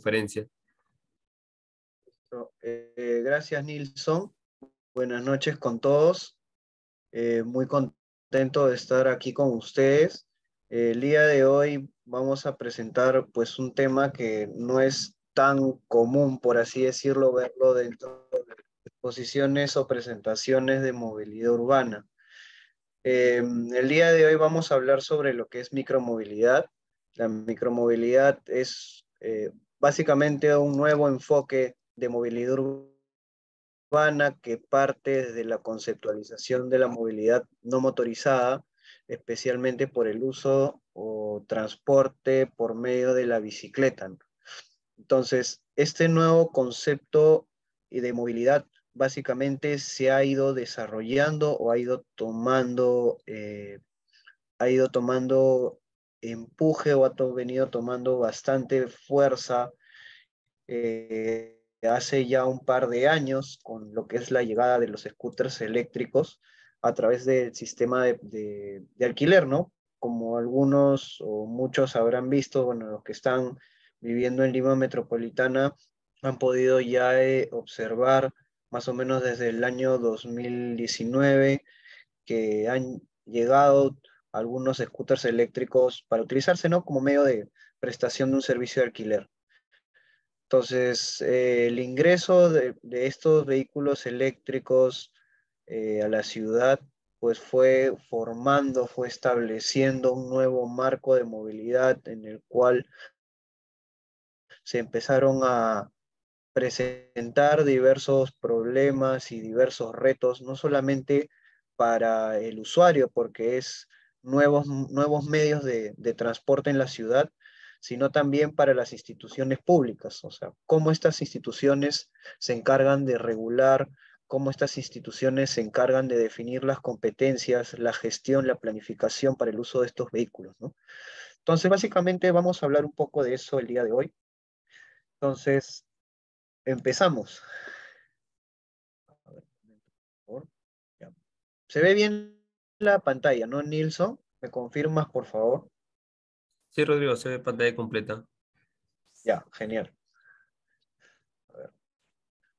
conferencia. Gracias, Nilson. Buenas noches con todos. Muy contento de estar aquí con ustedes. El día de hoy vamos a presentar pues un tema que no es tan común, por así decirlo, verlo dentro de exposiciones o presentaciones de movilidad urbana. El día de hoy vamos a hablar sobre lo que es micromovilidad. La micromovilidad es básicamente un nuevo enfoque de movilidad urbana que parte desde la conceptualización de la movilidad no motorizada, especialmente por el uso o transporte por medio de la bicicleta, ¿no? Entonces, este nuevo concepto de movilidad básicamente se ha ido desarrollando o ha ido tomando empuje o venido tomando bastante fuerza hace ya un par de años con lo que es la llegada de los scooters eléctricos a través del sistema de alquiler, ¿no? Como algunos o muchos habrán visto, bueno, los que están viviendo en Lima Metropolitana han podido ya observar más o menos desde el año 2019 que han llegado algunos scooters eléctricos para utilizarse, ¿no? Como medio de prestación de un servicio de alquiler. Entonces, el ingreso de estos vehículos eléctricos a la ciudad, pues fue formando, fue estableciendo un nuevo marco de movilidad en el cual se empezaron a presentar diversos problemas y diversos retos, no solamente para el usuario, porque es nuevos medios de transporte en la ciudad, sino también para las instituciones públicas. O sea, cómo estas instituciones se encargan de regular, cómo estas instituciones se encargan de definir las competencias, la gestión, la planificación para el uso de estos vehículos, ¿no? Entonces, básicamente vamos a hablar un poco de eso el día de hoy. Entonces, empezamos. A ver, por favor. Ya. Se ve bien la pantalla, ¿no, Nilson? ¿Me confirmas, por favor? Sí, Rodrigo, se ve pantalla completa. Ya, genial. A ver.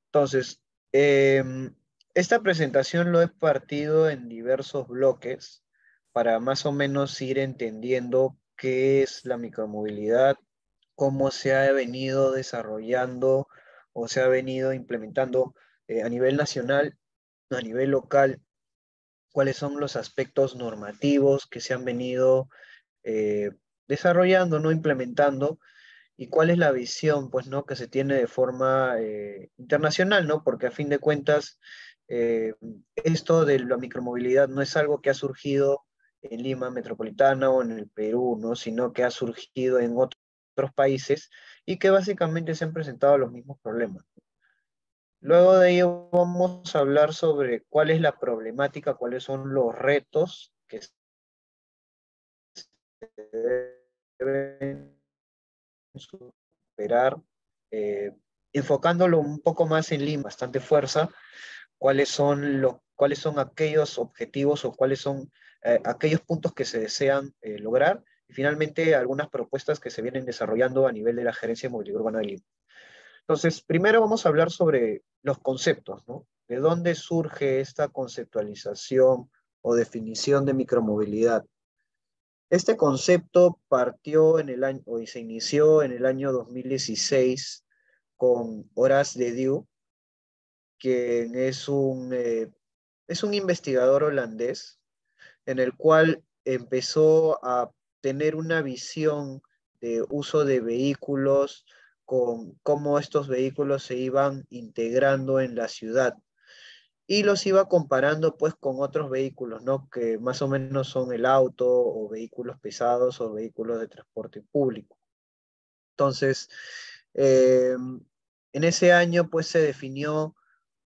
Entonces, eh, esta presentación lo he partido en diversos bloques para más o menos ir entendiendo qué es la micromovilidad, cómo se ha venido desarrollando o se ha venido implementando a nivel nacional, a nivel local, cuáles son los aspectos normativos que se han venido eh, desarrollando, no implementando, y cuál es la visión, pues, ¿no? Que se tiene de forma internacional, ¿no? Porque a fin de cuentas, eh, esto de la micromovilidad no es algo que ha surgido en Lima Metropolitana o en el Perú, ¿no? Sino que ha surgido en otros países y que básicamente se han presentado los mismos problemas. Luego de ello vamos a hablar sobre cuál es la problemática, cuáles son los retos que se deben superar, eh, enfocándolo un poco más en Lima, bastante fuerza, cuáles son aquellos objetivos o cuáles son aquellos puntos que se desean lograr, y finalmente algunas propuestas que se vienen desarrollando a nivel de la Gerencia de Movilidad Urbana de Lima. Entonces, primero vamos a hablar sobre los conceptos, ¿no? ¿De dónde surge esta conceptualización o definición de micromovilidad? Este concepto partió en el año, o se inició en el año 2016 con Horace Dediu, quien es un investigador holandés, en el cual empezó a tener una visión de uso de vehículos, con cómo estos vehículos se iban integrando en la ciudad y los iba comparando pues con otros vehículos, ¿no? Que más o menos son el auto o vehículos pesados o vehículos de transporte público. Entonces, en ese año pues se definió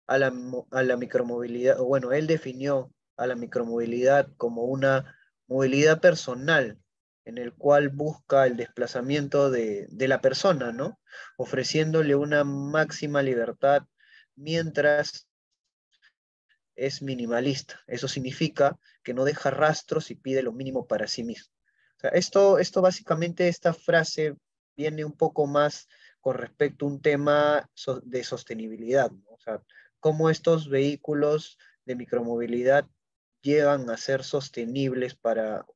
a la micromovilidad, o bueno, él definió a la micromovilidad como una movilidad personal en el cual busca el desplazamiento de la persona, ¿no? Ofreciéndole una máxima libertad mientras es minimalista. Eso significa que no deja rastros y pide lo mínimo para sí mismo. O sea, esto básicamente, esta frase viene un poco más con respecto a un tema de sostenibilidad, ¿no? O sea, cómo estos vehículos de micromovilidad llegan a ser sostenibles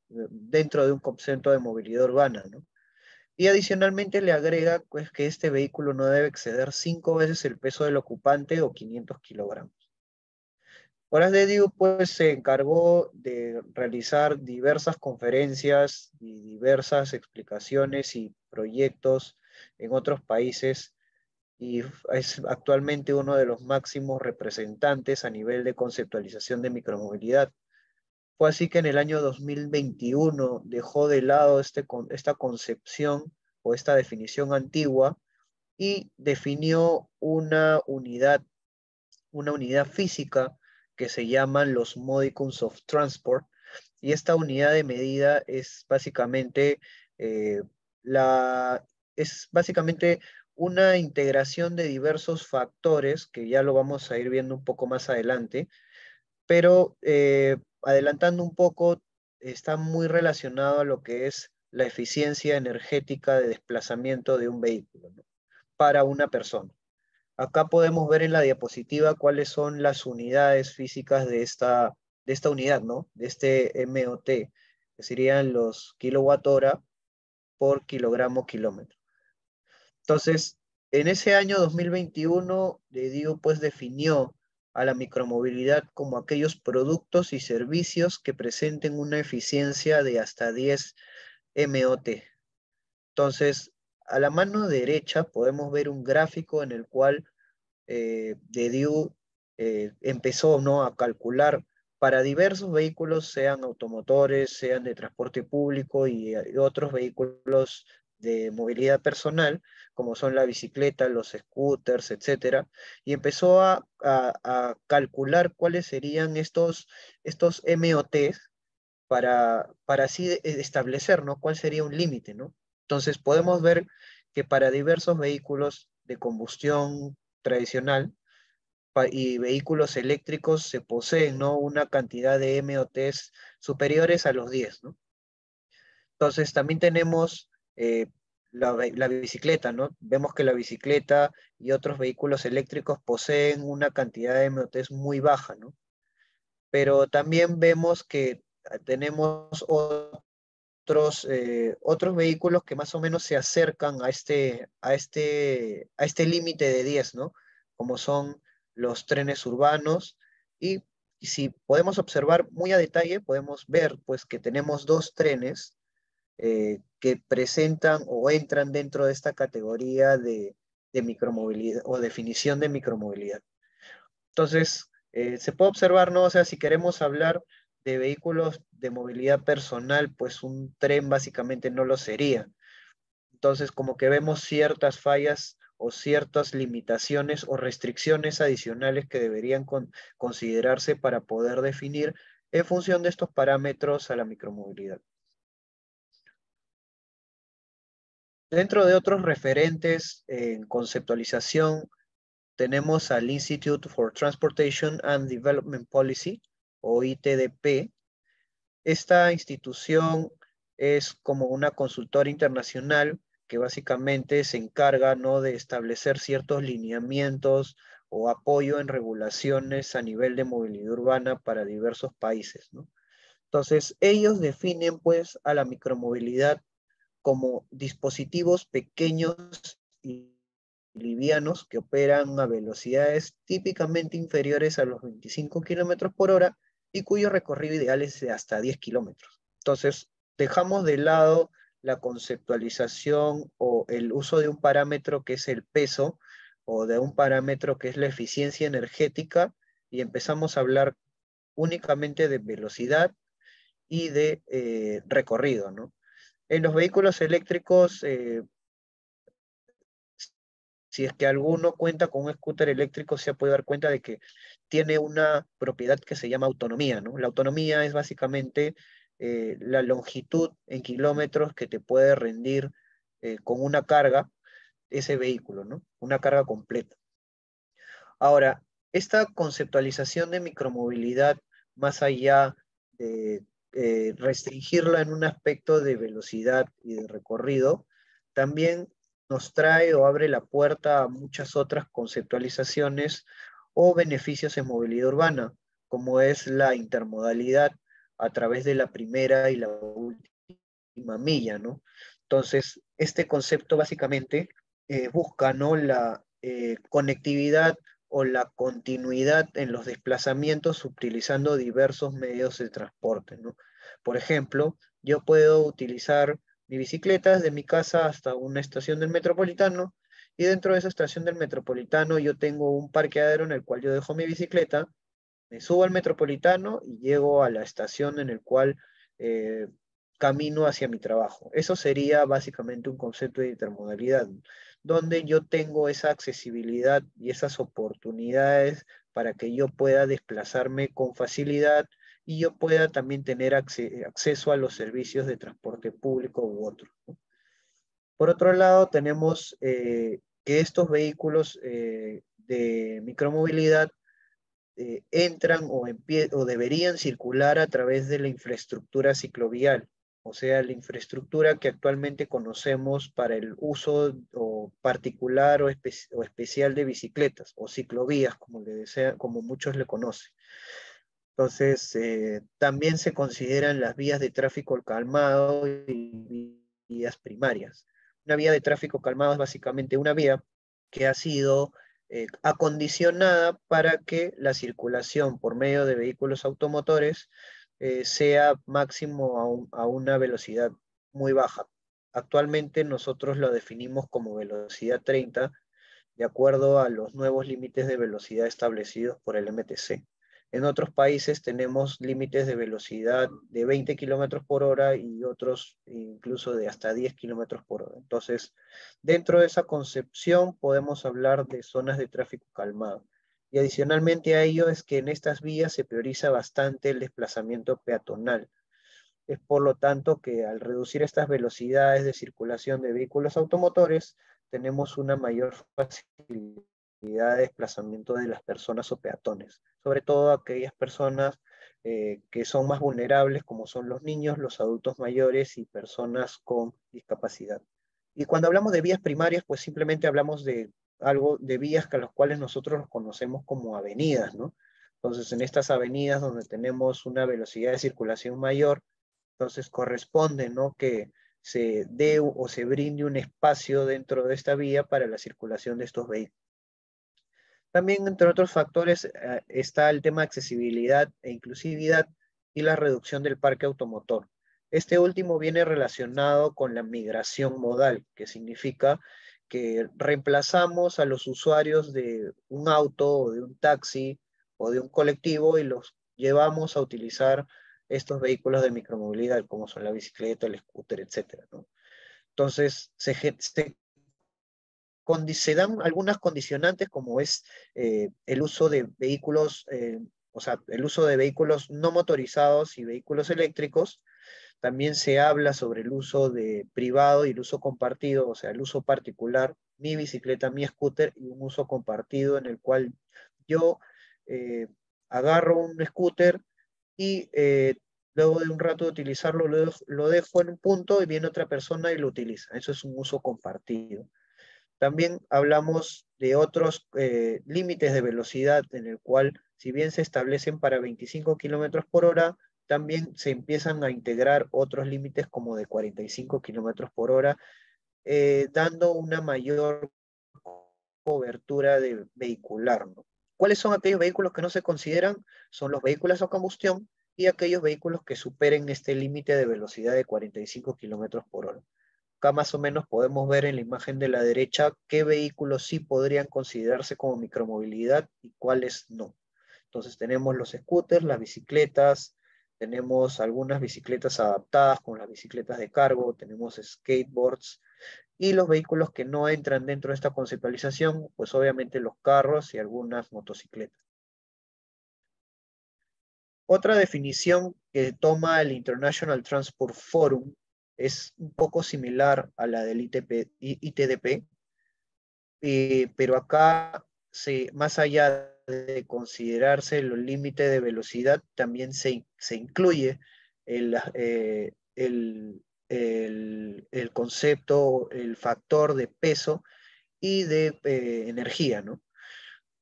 dentro de un concepto de movilidad urbana, ¿no? Y adicionalmente le agrega pues, que este vehículo no debe exceder 5 veces el peso del ocupante o 500 kilogramos. Horas de Diu pues se encargó de realizar diversas conferencias y diversas explicaciones y proyectos en otros países y es actualmente uno de los máximos representantes a nivel de conceptualización de micromovilidad. Fue así que en el año 2021 dejó de lado esta concepción o esta definición antigua y definió una unidad física que se llaman los modicums of transport, y esta unidad de medida eh, es básicamente una integración de diversos factores, que ya lo vamos a ir viendo un poco más adelante, pero adelantando un poco, está muy relacionado a lo que es la eficiencia energética de desplazamiento de un vehículo, ¿no? Para una persona. Acá podemos ver en la diapositiva cuáles son las unidades físicas de esta unidad, ¿no? De este MOT, que serían los kilowatt hora por kilogramo kilómetro. Entonces, en ese año 2021, DEDIU pues definió a la micromovilidad como aquellos productos y servicios que presenten una eficiencia de hasta 10 MOT. Entonces, a la mano derecha podemos ver un gráfico en el cual DEDIU empezó, ¿no?, a calcular para diversos vehículos, sean automotores, sean de transporte público y otros vehículos de movilidad personal, como son la bicicleta, los scooters, etcétera, y empezó a calcular cuáles serían estos MOTs para así establecer, ¿no?, cuál sería un límite, ¿no? Entonces podemos ver que para diversos vehículos de combustión tradicional y vehículos eléctricos se poseen, ¿no?, una cantidad de MOTs superiores a los 10, ¿no? Entonces también tenemos la bicicleta, ¿no? Vemos que la bicicleta y otros vehículos eléctricos poseen una cantidad de MOTs muy baja, ¿no? Pero también vemos que tenemos otros vehículos que más o menos se acercan a este límite de 10, ¿no? Como son los trenes urbanos. Y si podemos observar muy a detalle, podemos ver pues que tenemos dos trenes que presentan o entran dentro de esta categoría de micromovilidad o definición de micromovilidad. Entonces, se puede observar, ¿no? O sea, si queremos hablar de vehículos de movilidad personal, pues un tren básicamente no lo sería. Entonces, como que vemos ciertas fallas o ciertas limitaciones o restricciones adicionales que deberían considerarse para poder definir en función de estos parámetros a la micromovilidad. Dentro de otros referentes en conceptualización, tenemos al Institute for Transportation and Development Policy, o ITDP. Esta institución es como una consultora internacional que básicamente se encarga, ¿no?, de establecer ciertos lineamientos o apoyo en regulaciones a nivel de movilidad urbana para diversos países, ¿no? Entonces, ellos definen pues a la micromovilidad como dispositivos pequeños y livianos que operan a velocidades típicamente inferiores a los 25 kilómetros por hora y cuyo recorrido ideal es de hasta 10 kilómetros. Entonces, dejamos de lado la conceptualización o el uso de un parámetro que es el peso o de un parámetro que es la eficiencia energética y empezamos a hablar únicamente de velocidad y de recorrido, ¿no? En los vehículos eléctricos, si es que alguno cuenta con un scooter eléctrico, se puede dar cuenta de que tiene una propiedad que se llama autonomía, ¿no? La autonomía es básicamente la longitud en kilómetros que te puede rendir con una carga ese vehículo, ¿no? Una carga completa. Ahora, esta conceptualización de micromovilidad, más allá de restringirla en un aspecto de velocidad y de recorrido, también nos trae o abre la puerta a muchas otras conceptualizaciones o beneficios en movilidad urbana, como es la intermodalidad a través de la primera y la última milla, ¿no? Entonces, este concepto básicamente busca, ¿no?, la conectividad o la continuidad en los desplazamientos utilizando diversos medios de transporte, ¿no? Por ejemplo, yo puedo utilizar mi bicicleta desde mi casa hasta una estación del metropolitano, y dentro de esa estación del metropolitano yo tengo un parqueadero en el cual yo dejo mi bicicleta, me subo al metropolitano y llego a la estación en el cual eh, camino hacia mi trabajo. Eso sería básicamente un concepto de intermodalidad, donde yo tengo esa accesibilidad y esas oportunidades para que yo pueda desplazarme con facilidad y yo pueda también tener acceso a los servicios de transporte público u otro, ¿no? Por otro lado, tenemos que estos vehículos de micromovilidad entran o deberían circular a través de la infraestructura ciclovial, o sea, la infraestructura que actualmente conocemos para el uso o particular o especial de bicicletas o ciclovías, como, como muchos le conocen. Entonces, también se consideran las vías de tráfico calmado y vías primarias. Una vía de tráfico calmado es básicamente una vía que ha sido acondicionada para que la circulación por medio de vehículos automotores sea máximo a una velocidad muy baja. Actualmente nosotros lo definimos como velocidad 30, de acuerdo a los nuevos límites de velocidad establecidos por el MTC. En otros países tenemos límites de velocidad de 20 kilómetros por hora y otros incluso de hasta 10 kilómetros por hora. Entonces, dentro de esa concepción podemos hablar de zonas de tráfico calmado. Y adicionalmente a ello es que en estas vías se prioriza bastante el desplazamiento peatonal. Es por lo tanto que al reducir estas velocidades de circulación de vehículos automotores, tenemos una mayor facilidad de desplazamiento de las personas o peatones, sobre todo aquellas personas que son más vulnerables, como son los niños, los adultos mayores y personas con discapacidad. Y cuando hablamos de vías primarias, pues simplemente hablamos de algo de vías que a las cuales nosotros los conocemos como avenidas, ¿no? Entonces, en estas avenidas donde tenemos una velocidad de circulación mayor, entonces corresponde, ¿no?, que se dé o se brinde un espacio dentro de esta vía para la circulación de estos vehículos. También, entre otros factores, está el tema de accesibilidad e inclusividad y la reducción del parque automotor. Este último viene relacionado con la migración modal, que significa que reemplazamos a los usuarios de un auto o de un taxi o de un colectivo y los llevamos a utilizar estos vehículos de micromovilidad, como son la bicicleta, el scooter, etcétera, ¿no? Entonces, se dan algunas condicionantes como es el uso de vehículos, o sea, el uso de vehículos no motorizados y vehículos eléctricos. También se habla sobre el uso de privado y el uso compartido, o sea, el uso particular, mi bicicleta, mi scooter, y un uso compartido en el cual yo eh, agarro un scooter y luego de un rato de utilizarlo lo dejo en un punto y viene otra persona y lo utiliza. Eso es un uso compartido. También hablamos de otros límites de velocidad en el cual, si bien se establecen para 25 kilómetros por hora, también se empiezan a integrar otros límites como de 45 kilómetros por hora, dando una mayor cobertura de vehicular, ¿no? ¿Cuáles son aquellos vehículos que no se consideran? Son los vehículos a combustión y aquellos vehículos que superen este límite de velocidad de 45 kilómetros por hora. Acá más o menos podemos ver en la imagen de la derecha qué vehículos sí podrían considerarse como micromovilidad y cuáles no. Entonces tenemos los scooters, las bicicletas, tenemos algunas bicicletas adaptadas como las bicicletas de cargo, tenemos skateboards y los vehículos que no entran dentro de esta conceptualización, pues obviamente los carros y algunas motocicletas. Otra definición que toma el International Transport Forum es un poco similar a la del ITDP, pero acá, más allá de considerarse los límites de velocidad, también se incluye el el concepto, el factor de peso y de energía, ¿no?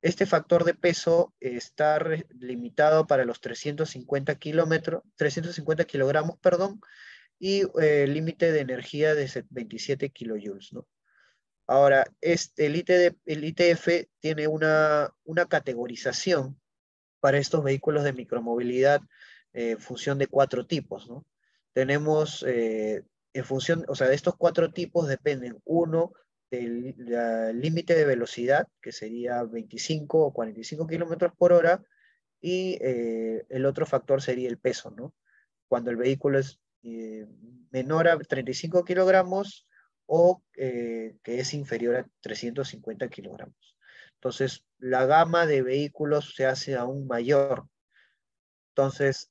Este factor de peso está limitado para los 350 kilogramos, perdón, y el límite de energía de 27 kilojoules, ¿no? Ahora, el ITF tiene una categorización para estos vehículos de micromovilidad en función de 4 tipos, ¿no? Tenemos, en función, o sea, de estos 4 tipos dependen, uno, del límite de velocidad, que sería 25 o 45 kilómetros por hora, y el otro factor sería el peso, ¿no? Cuando el vehículo es menor a 35 kilogramos o que es inferior a 350 kilogramos. Entonces, la gama de vehículos se hace aún mayor. Entonces,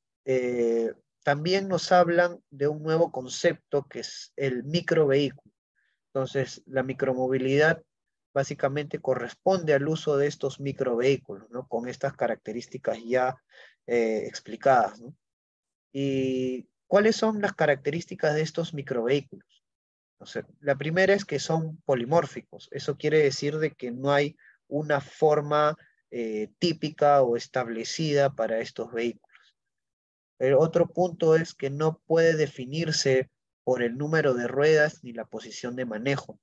también nos hablan de un nuevo concepto que es el microvehículo. Entonces, la micromovilidad básicamente corresponde al uso de estos microvehículos, ¿no? Con estas características ya explicadas, ¿no? ¿Y cuáles son las características de estos microvehículos? O sea, la primera es que son polimórficos. Eso quiere decir de que no hay una forma típica o establecida para estos vehículos. El otro punto es que no puede definirse por el número de ruedas ni la posición de manejo,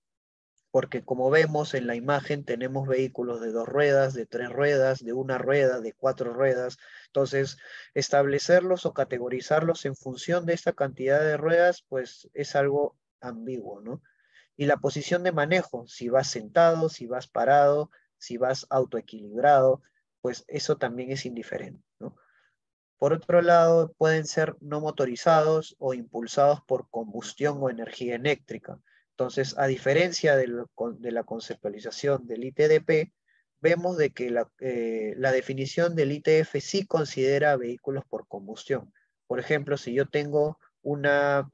porque como vemos en la imagen tenemos vehículos de 2 ruedas, de 3 ruedas, de 1 rueda, de 4 ruedas. Entonces, establecerlos o categorizarlos en función de esta cantidad de ruedas, pues es algo ambiguo, ¿no? Y la posición de manejo, si vas sentado, si vas parado, si vas autoequilibrado, pues eso también es indiferente, ¿no? Por otro lado, pueden ser no motorizados o impulsados por combustión o energía eléctrica. Entonces, a diferencia de la conceptualización del ITDP, vemos de que la definición del ITF sí considera vehículos por combustión. Por ejemplo, si yo tengo una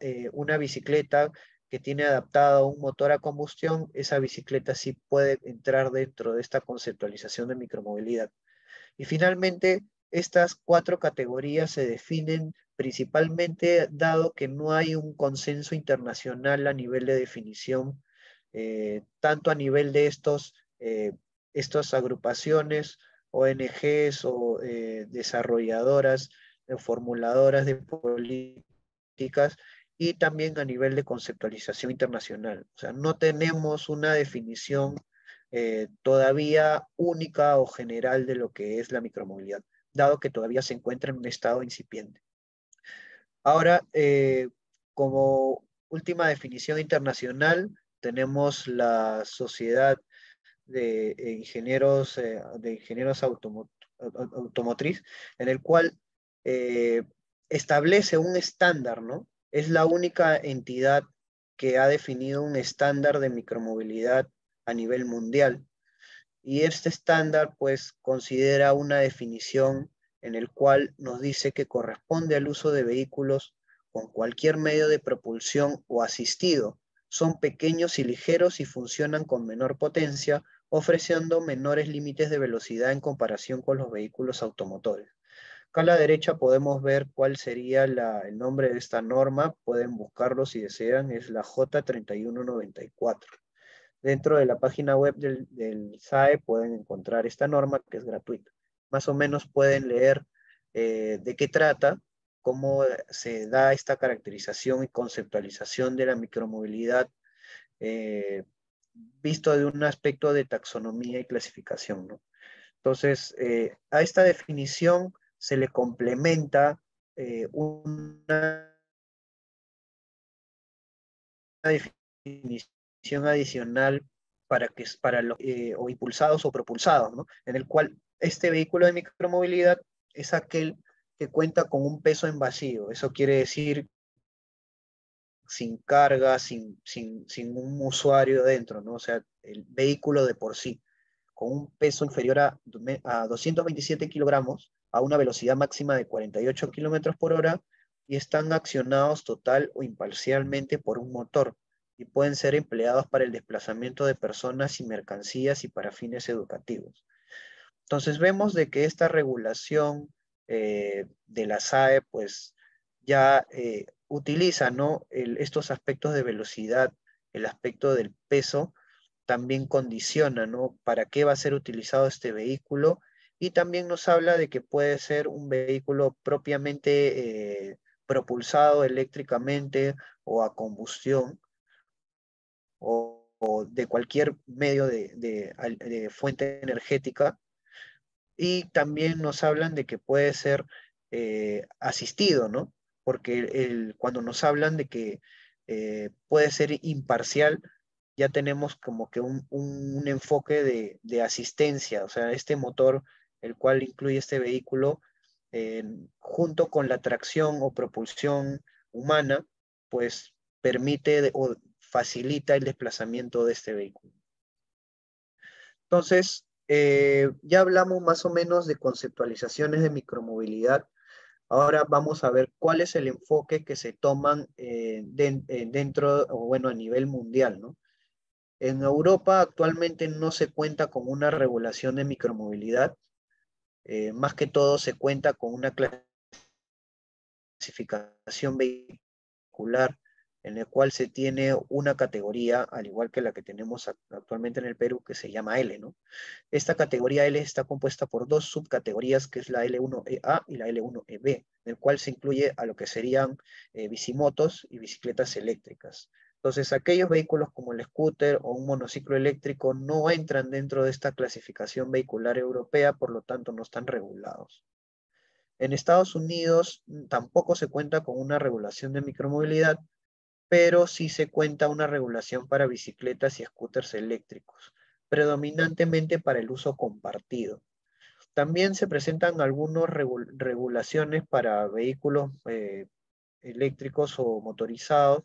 bicicleta que tiene adaptado un motor a combustión, esa bicicleta sí puede entrar dentro de esta conceptualización de micromovilidad. Y finalmente, estas 4 categorías se definen principalmente dado que no hay un consenso internacional a nivel de definición, tanto a nivel de estas agrupaciones, ONGs o desarrolladoras, formuladoras de políticas, y también a nivel de conceptualización internacional. O sea, no tenemos una definición todavía única o general de lo que es la micromovilidad, dado que todavía se encuentra en un estado incipiente. Ahora, como última definición internacional, tenemos la Sociedad de Ingenieros Automotriz, en el cual eh, establece un estándar, ¿no? Es la única entidad que ha definido un estándar de micromovilidad a nivel mundial. Y este estándar, pues, considera una definición en el cual nos dice que corresponde al uso de vehículos con cualquier medio de propulsión o asistido. Son pequeños y ligeros y funcionan con menor potencia, ofreciendo menores límites de velocidad en comparación con los vehículos automotores. Acá a la derecha podemos ver cuál sería el nombre de esta norma. Pueden buscarlo si desean. Es la J3194. Dentro de la página web del SAE pueden encontrar esta norma que es gratuita. Más o menos pueden leer de qué trata, cómo se da esta caracterización y conceptualización de la micromovilidad eh, visto de un aspecto de taxonomía y clasificación, ¿no? Entonces, a esta definición se le complementa una definición adicional para los o impulsados o propulsados, ¿no? En el cual este vehículo de micromovilidad es aquel que cuenta con un peso en vacío. Eso quiere decir sin carga, sin un usuario dentro, ¿no? O sea, el vehículo de por sí, con un peso inferior a 227 kilogramos, a una velocidad máxima de 48 kilómetros por hora, y están accionados total o imparcialmente por un motor, y pueden ser empleados para el desplazamiento de personas y mercancías y para fines educativos. Entonces vemos de que esta regulación de la SAE, pues ya utiliza, ¿no? Estos aspectos de velocidad, el aspecto del peso, también condiciona, ¿no? Para qué va a ser utilizado este vehículo, y también nos habla de que puede ser un vehículo propiamente propulsado eléctricamente o a combustión o de cualquier medio de fuente energética. Y también nos hablan de que puede ser asistido, ¿no? Porque cuando nos hablan de que puede ser imparcial, ya tenemos como que un enfoque de asistencia, o sea, este motor, el cual incluye este vehículo, eh, junto con la tracción o propulsión humana, pues permite o facilita el desplazamiento de este vehículo. Entonces, ya hablamos más o menos de conceptualizaciones de micromovilidad. Ahora vamos a ver cuál es el enfoque que se toman dentro, o bueno, a nivel mundial, ¿no? En Europa actualmente no se cuenta con una regulación de micromovilidad. Más que todo se cuenta con una clasificación vehicular en el cual se tiene una categoría, al igual que la que tenemos actualmente en el Perú, que se llama L, ¿no? Esta categoría L está compuesta por dos subcategorías, que es la L1EA y la L1EB, en el cual se incluye a lo que serían bicimotos y bicicletas eléctricas. Entonces, aquellos vehículos como el scooter o un monociclo eléctrico no entran dentro de esta clasificación vehicular europea, por lo tanto no están regulados. En Estados Unidos tampoco se cuenta con una regulación de micromovilidad, pero sí se cuenta una regulación para bicicletas y scooters eléctricos, predominantemente para el uso compartido. También se presentan algunas regulaciones para vehículos eléctricos o motorizados,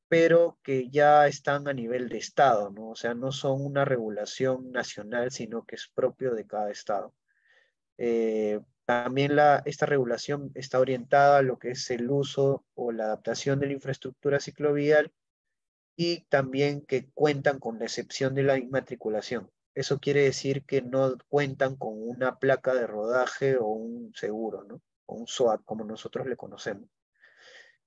pero que ya están a nivel de estado, ¿no? O sea, no son una regulación nacional, sino que es propio de cada estado. También esta regulación está orientada a lo que es el uso o la adaptación de la infraestructura ciclovial, y también que cuentan con la excepción de la inmatriculación. Eso quiere decir que no cuentan con una placa de rodaje o un seguro, ¿no? O un SOAT, como nosotros le conocemos.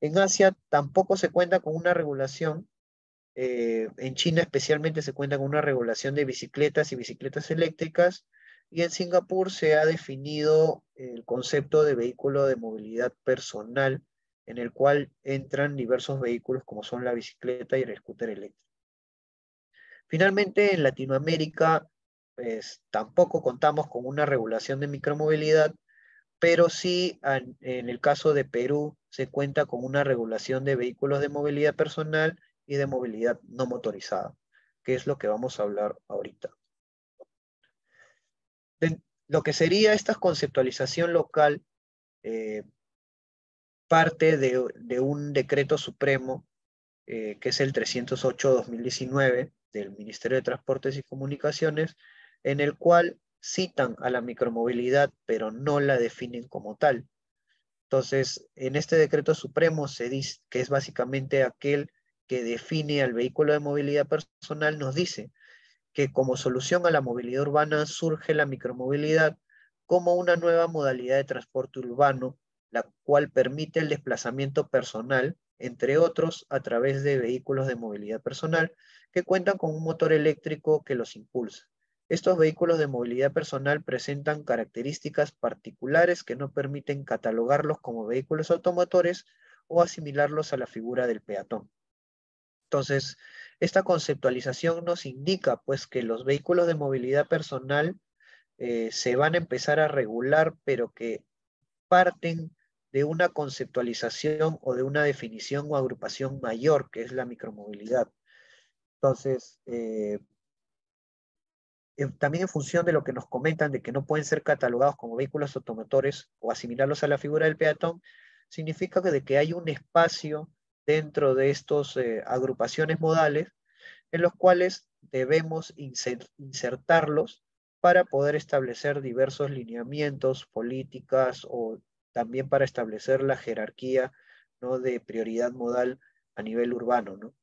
En Asia tampoco se cuenta con una regulación. En China especialmente se cuenta con una regulación de bicicletas y bicicletas eléctricas, y en Singapur se ha definido el concepto de vehículo de movilidad personal, en el cual entran diversos vehículos como son la bicicleta y el scooter eléctrico. Finalmente, en Latinoamérica, pues tampoco contamos con una regulación de micromovilidad, pero sí en el caso de Perú se cuenta con una regulación de vehículos de movilidad personal y de movilidad no motorizada, que es lo que vamos a hablar ahorita. Lo que sería esta conceptualización local eh, parte de un decreto supremo, que es el 308-2019 del Ministerio de Transportes y Comunicaciones, en el cual citan a la micromovilidad, pero no la definen como tal. Entonces, en este decreto supremo se dice que es básicamente aquel que define al vehículo de movilidad personal, nos dice que como solución a la movilidad urbana surge la micromovilidad como una nueva modalidad de transporte urbano, la cual permite el desplazamiento personal, entre otros, a través de vehículos de movilidad personal que cuentan con un motor eléctrico que los impulsa. Estos vehículos de movilidad personal presentan características particulares que no permiten catalogarlos como vehículos automotores o asimilarlos a la figura del peatón. Entonces, esta conceptualización nos indica pues que los vehículos de movilidad personal se van a empezar a regular, pero que parten de una conceptualización o de una definición o agrupación mayor, que es la micromovilidad. Entonces, también en función de lo que nos comentan de que no pueden ser catalogados como vehículos automotores o asimilarlos a la figura del peatón, significa que, de que hay un espacio dentro de estas agrupaciones modales en los cuales debemos insertarlos para poder establecer diversos lineamientos, políticas, o también para establecer la jerarquía, ¿no?, de prioridad modal a nivel urbano, ¿no?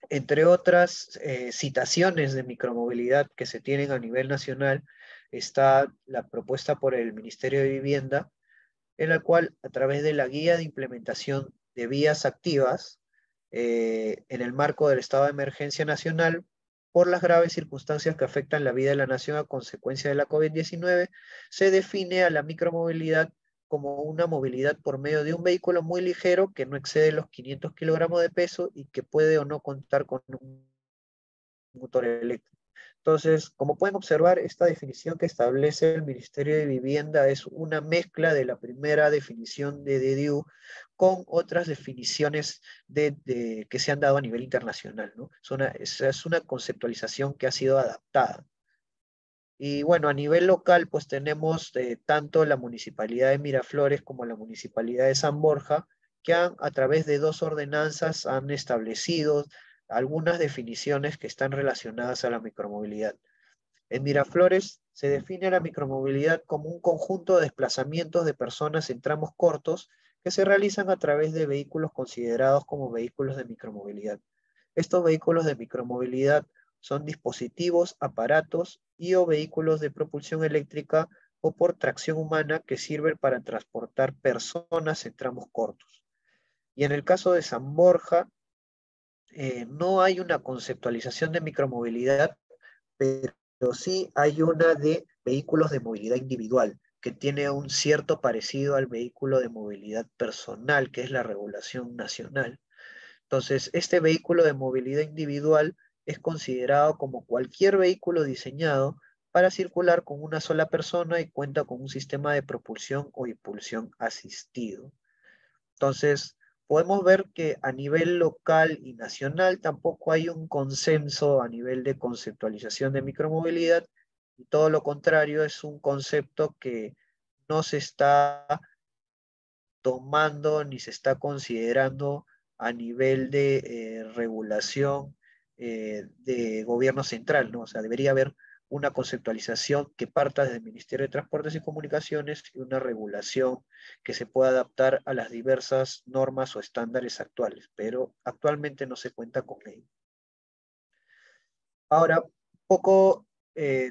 Entre otras citaciones de micromovilidad que se tienen a nivel nacional, está la propuesta por el Ministerio de Vivienda, en la cual, a través de la guía de implementación de vías activas en el marco del estado de emergencia nacional por las graves circunstancias que afectan la vida de la nación a consecuencia de la COVID-19, se define a la micromovilidad como una movilidad por medio de un vehículo muy ligero que no excede los 500 kilogramos de peso y que puede o no contar con un motor eléctrico. Entonces, como pueden observar, esta definición que establece el Ministerio de Vivienda es una mezcla de la primera definición de DDU con otras definiciones que se han dado a nivel internacional, ¿no? Es una conceptualización que ha sido adaptada. Y bueno, a nivel local, pues tenemos tanto la Municipalidad de Miraflores como la Municipalidad de San Borja, que a través de dos ordenanzas han establecido algunas definiciones que están relacionadas a la micromovilidad. En Miraflores se define la micromovilidad como un conjunto de desplazamientos de personas en tramos cortos que se realizan a través de vehículos considerados como vehículos de micromovilidad. Estos vehículos de micromovilidad son dispositivos, aparatos y o vehículos de propulsión eléctrica o por tracción humana que sirven para transportar personas en tramos cortos. Y en el caso de San Borja, no hay una conceptualización de micromovilidad, pero sí hay una de vehículos de movilidad individual, que tiene un cierto parecido al vehículo de movilidad personal, que es la regulación nacional. Entonces, este vehículo de movilidad individual es considerado como cualquier vehículo diseñado para circular con una sola persona y cuenta con un sistema de propulsión o impulsión asistido. Entonces, podemos ver que a nivel local y nacional tampoco hay un consenso a nivel de conceptualización de micromovilidad, y todo lo contrario, es un concepto que no se está tomando ni se está considerando a nivel de regulación de gobierno central, ¿no? O sea, debería haber una conceptualización que parta desde el Ministerio de Transportes y Comunicaciones y una regulación que se pueda adaptar a las diversas normas o estándares actuales, pero actualmente no se cuenta con ello. Ahora, poco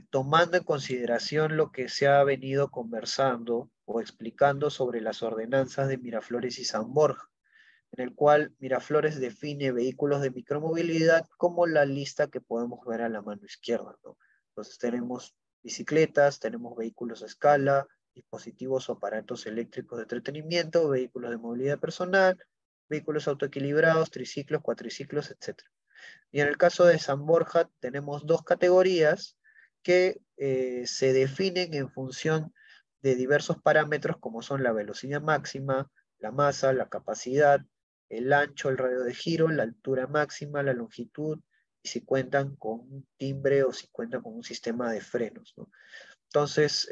tomando en consideración lo que se ha venido conversando o explicando sobre las ordenanzas de Miraflores y San Borja, en el cual Miraflores define vehículos de micromovilidad como la lista que podemos ver a la mano izquierda, ¿no? Entonces tenemos bicicletas, tenemos vehículos a escala, dispositivos o aparatos eléctricos de entretenimiento, vehículos de movilidad personal, vehículos autoequilibrados, triciclos, cuatriciclos, etc. Y en el caso de San Borja tenemos dos categorías que se definen en función de diversos parámetros como son la velocidad máxima, la masa, la capacidad, el ancho, el radio de giro, la altura máxima, la longitud, y si cuentan con un timbre o si cuentan con un sistema de frenos, ¿no? Entonces,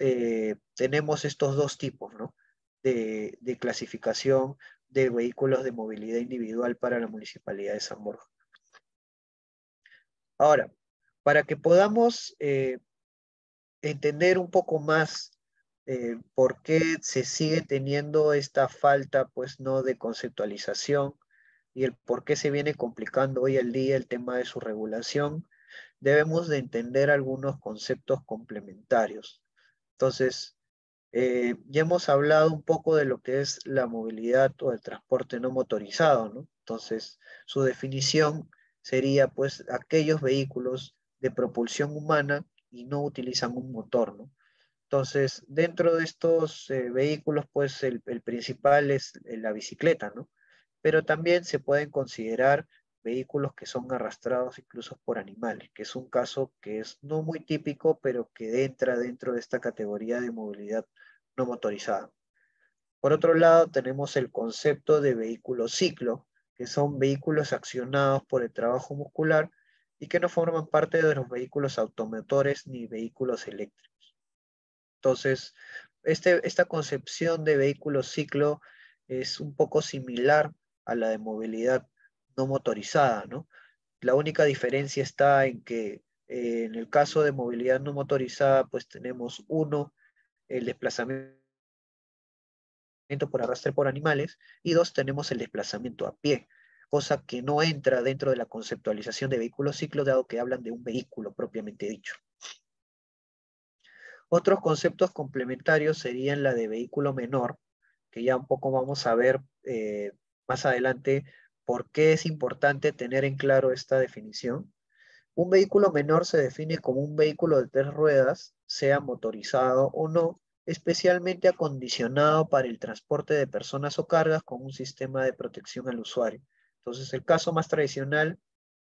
tenemos estos dos tipos, ¿no? de clasificación de vehículos de movilidad individual para la Municipalidad de San Borja. Ahora, para que podamos entender un poco más por qué se sigue teniendo esta falta, pues, ¿no? de conceptualización y el por qué se viene complicando hoy el día el tema de su regulación, debemos de entender algunos conceptos complementarios. Entonces, ya hemos hablado un poco de lo que es la movilidad o el transporte no motorizado, ¿no? Entonces, su definición sería, pues, aquellos vehículos de propulsión humana y no utilizan un motor, ¿no? Entonces, dentro de estos vehículos, pues, el principal es la bicicleta, ¿no? Pero también se pueden considerar vehículos que son arrastrados incluso por animales, que es un caso que es no muy típico, pero que entra dentro de esta categoría de movilidad no motorizada. Por otro lado, tenemos el concepto de vehículo ciclo, que son vehículos accionados por el trabajo muscular y que no forman parte de los vehículos automotores ni vehículos eléctricos. Entonces, esta concepción de vehículo ciclo es un poco similar a la de movilidad no motorizada, ¿no? La única diferencia está en que en el caso de movilidad no motorizada, pues tenemos uno, el desplazamiento por arrastre por animales, y dos, tenemos el desplazamiento a pie, cosa que no entra dentro de la conceptualización de vehículo ciclo, dado que hablan de un vehículo propiamente dicho. Otros conceptos complementarios serían la de vehículo menor, que ya un poco vamos a ver más adelante por qué es importante tener en claro esta definición. Un vehículo menor se define como un vehículo de tres ruedas, sea motorizado o no, especialmente acondicionado para el transporte de personas o cargas con un sistema de protección al usuario. Entonces, el caso más tradicional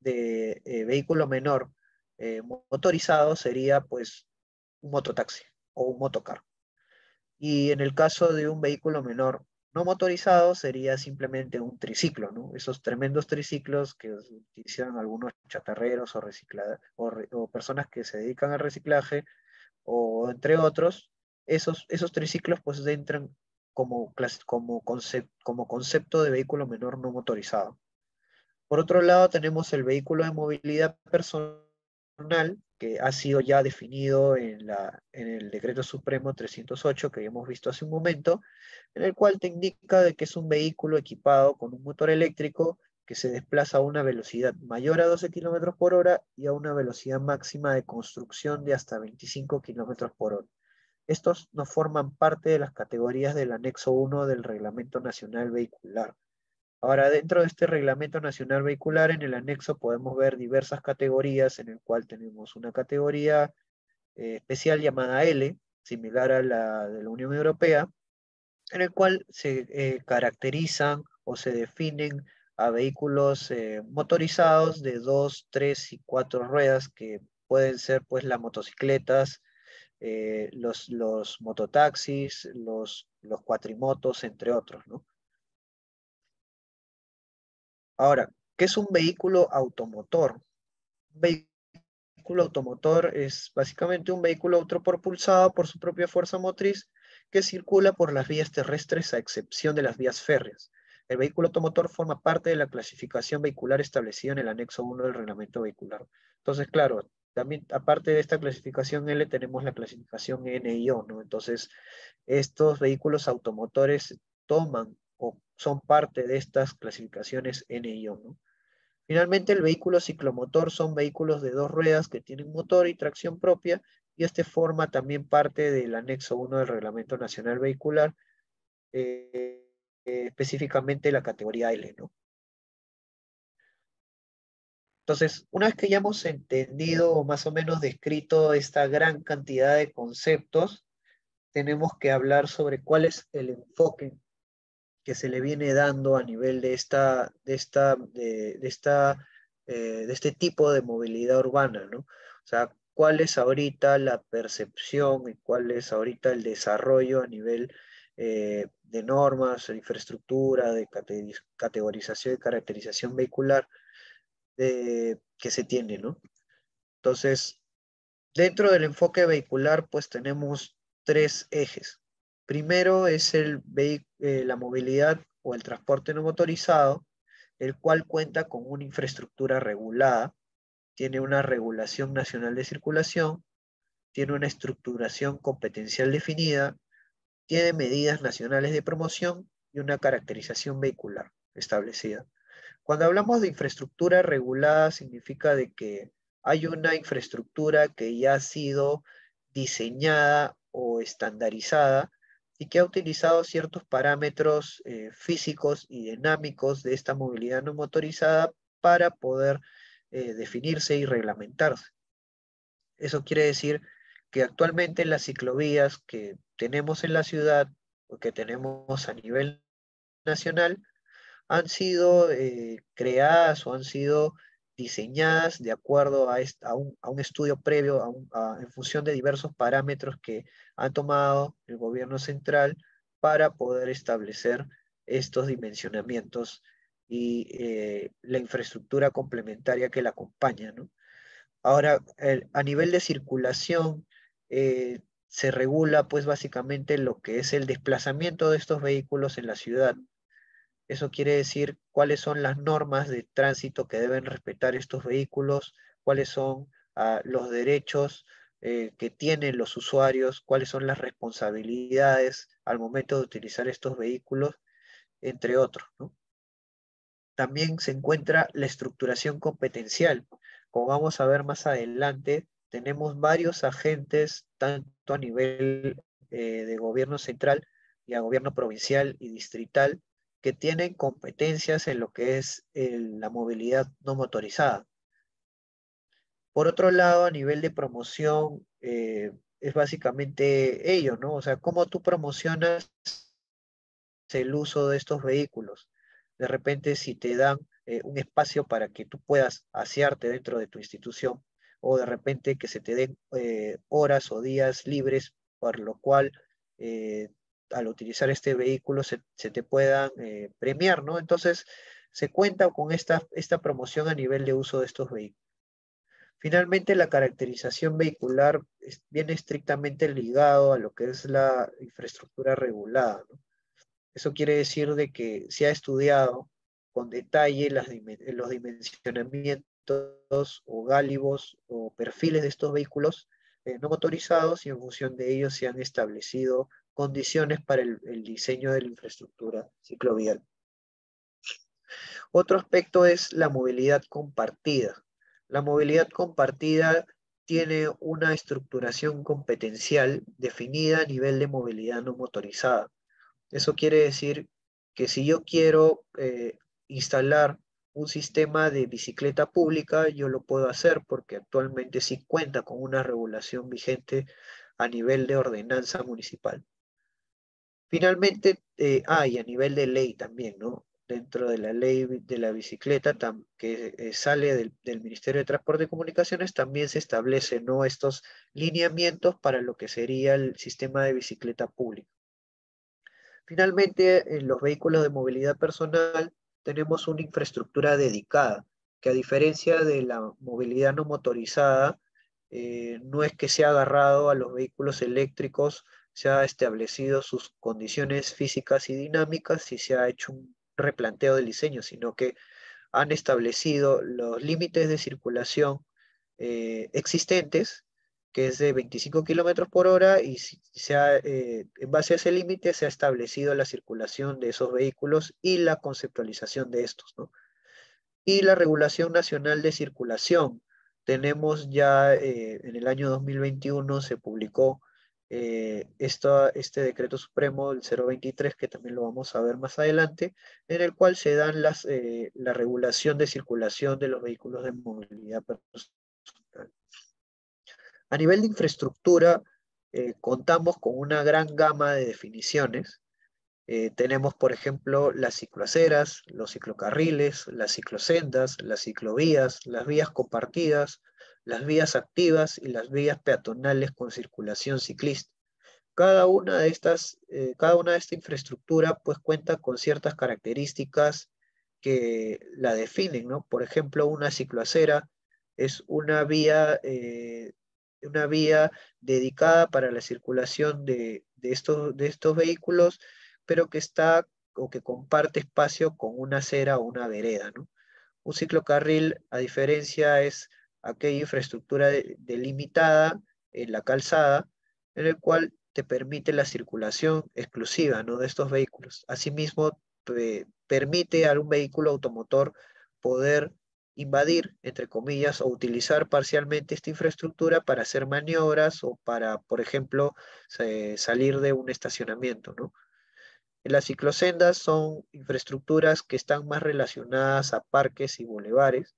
de vehículo menor motorizado sería pues un mototaxi o un motocar. Y en el caso de un vehículo menor no motorizado sería simplemente un triciclo, ¿no? Esos tremendos triciclos que utilizan algunos chatarreros o personas que se dedican al reciclaje o entre otros, esos triciclos pues entran como concepto de vehículo menor no motorizado. Por otro lado, tenemos el vehículo de movilidad personal, que ha sido ya definido en el Decreto Supremo 308, que hemos visto hace un momento, en el cual te indica de que es un vehículo equipado con un motor eléctrico que se desplaza a una velocidad mayor a 12 kilómetros por hora y a una velocidad máxima de construcción de hasta 25 kilómetros por hora. Estos no forman parte de las categorías del anexo 1 del Reglamento Nacional Vehicular. Ahora, dentro de este Reglamento Nacional Vehicular, en el anexo podemos ver diversas categorías, en el cual tenemos una categoría especial llamada L, similar a la de la Unión Europea, en el cual se caracterizan o se definen a vehículos motorizados de dos, tres y cuatro ruedas, que pueden ser pues las motocicletas, los mototaxis, los cuatrimotos, entre otros, ¿no? Ahora, ¿qué es un vehículo automotor? Un vehículo automotor es básicamente un vehículo autopropulsado por su propia fuerza motriz que circula por las vías terrestres a excepción de las vías férreas. El vehículo automotor forma parte de la clasificación vehicular establecida en el anexo 1 del reglamento vehicular. Entonces, claro, también aparte de esta clasificación L tenemos la clasificación N y O, ¿no? Entonces, estos vehículos automotores toman o son parte de estas clasificaciones N y O, ¿no? Finalmente, el vehículo ciclomotor son vehículos de dos ruedas que tienen motor y tracción propia, y este forma también parte del anexo 1 del Reglamento Nacional Vehicular, específicamente la categoría L, ¿no? Entonces, una vez que ya hemos entendido o más o menos descrito esta gran cantidad de conceptos, tenemos que hablar sobre cuál es el enfoque que se le viene dando a nivel de este tipo de movilidad urbana, ¿no? O sea, cuál es ahorita la percepción y cuál es ahorita el desarrollo a nivel de normas, de infraestructura, de categorización y caracterización vehicular que se tiene, ¿no? Entonces, dentro del enfoque vehicular, pues tenemos tres ejes. Primero es la movilidad o el transporte no motorizado, el cual cuenta con una infraestructura regulada, tiene una regulación nacional de circulación, tiene una estructuración competencial definida, tiene medidas nacionales de promoción y una caracterización vehicular establecida. Cuando hablamos de infraestructura regulada, significa de que hay una infraestructura que ya ha sido diseñada o estandarizada y que ha utilizado ciertos parámetros físicos y dinámicos de esta movilidad no motorizada para poder definirse y reglamentarse. Eso quiere decir que actualmente las ciclovías que tenemos en la ciudad o que tenemos a nivel nacional han sido creadas o han sido diseñadas de acuerdo a un estudio previo, en función de diversos parámetros que ha tomado el gobierno central para poder establecer estos dimensionamientos y la infraestructura complementaria que la acompaña, ¿no? Ahora, a nivel de circulación, se regula pues básicamente lo que es el desplazamiento de estos vehículos en la ciudad. Eso quiere decir cuáles son las normas de tránsito que deben respetar estos vehículos, cuáles son los derechos que tienen los usuarios, cuáles son las responsabilidades al momento de utilizar estos vehículos, entre otros, ¿no? También se encuentra la estructuración competencial. Como vamos a ver más adelante, tenemos varios agentes, tanto a nivel de gobierno central y a gobierno provincial y distrital, que tienen competencias en lo que es la movilidad no motorizada. Por otro lado, a nivel de promoción, es básicamente ello, ¿no? O sea, cómo tú promocionas el uso de estos vehículos. De repente, si te dan un espacio para que tú puedas asearte dentro de tu institución, o de repente que se te den horas o días libres, por lo cual al utilizar este vehículo se te puedan premiar, ¿no? Entonces, se cuenta con esta promoción a nivel de uso de estos vehículos. Finalmente, la caracterización vehicular viene estrictamente ligado a lo que es la infraestructura regulada, ¿no? Eso quiere decir de que se ha estudiado con detalle los dimensionamientos o gálibos o perfiles de estos vehículos no motorizados, y en función de ellos se han establecido condiciones para el diseño de la infraestructura ciclovial. Otro aspecto es la movilidad compartida. La movilidad compartida tiene una estructuración competencial definida a nivel de movilidad no motorizada. Eso quiere decir que si yo quiero instalar un sistema de bicicleta pública, yo lo puedo hacer porque actualmente sí cuenta con una regulación vigente a nivel de ordenanza municipal. Finalmente, y a nivel de ley también, ¿no? Dentro de la ley de la bicicleta que sale del Ministerio de Transporte y Comunicaciones, también se establecen, ¿no?, estos lineamientos para lo que sería el sistema de bicicleta pública. Finalmente, en los vehículos de movilidad personal tenemos una infraestructura dedicada, que a diferencia de la movilidad no motorizada, no es que se ha agarrado a los vehículos eléctricos, se ha establecido sus condiciones físicas y dinámicas y se ha hecho un replanteo del diseño, sino que han establecido los límites de circulación existentes, que es de 25 kilómetros por hora, y en base a ese límite se ha establecido la circulación de esos vehículos y la conceptualización de estos, ¿no? Y la regulación nacional de circulación. Tenemos ya en el año 2021 se publicó este decreto supremo, el 023, que también lo vamos a ver más adelante, en el cual se dan la regulación de circulación de los vehículos de movilidad personal. A nivel de infraestructura, contamos con una gran gama de definiciones. Tenemos, por ejemplo, las cicloaceras, los ciclocarriles, las ciclosendas, las ciclovías, las vías compartidas, las vías activas y las vías peatonales con circulación ciclista. Cada una de esta infraestructura pues cuenta con ciertas características que la definen, ¿no? Por ejemplo, una cicloacera es una vía dedicada para la circulación de estos vehículos, pero que está o que comparte espacio con una acera o una vereda, ¿no? Un ciclocarril, a diferencia, es aquella infraestructura delimitada en la calzada, en el cual te permite la circulación exclusiva, ¿no?, de estos vehículos. Asimismo, permite a un vehículo automotor poder invadir, entre comillas, o utilizar parcialmente esta infraestructura para hacer maniobras o para, por ejemplo, salir de un estacionamiento, ¿no? Las ciclosendas son infraestructuras que están más relacionadas a parques y bulevares,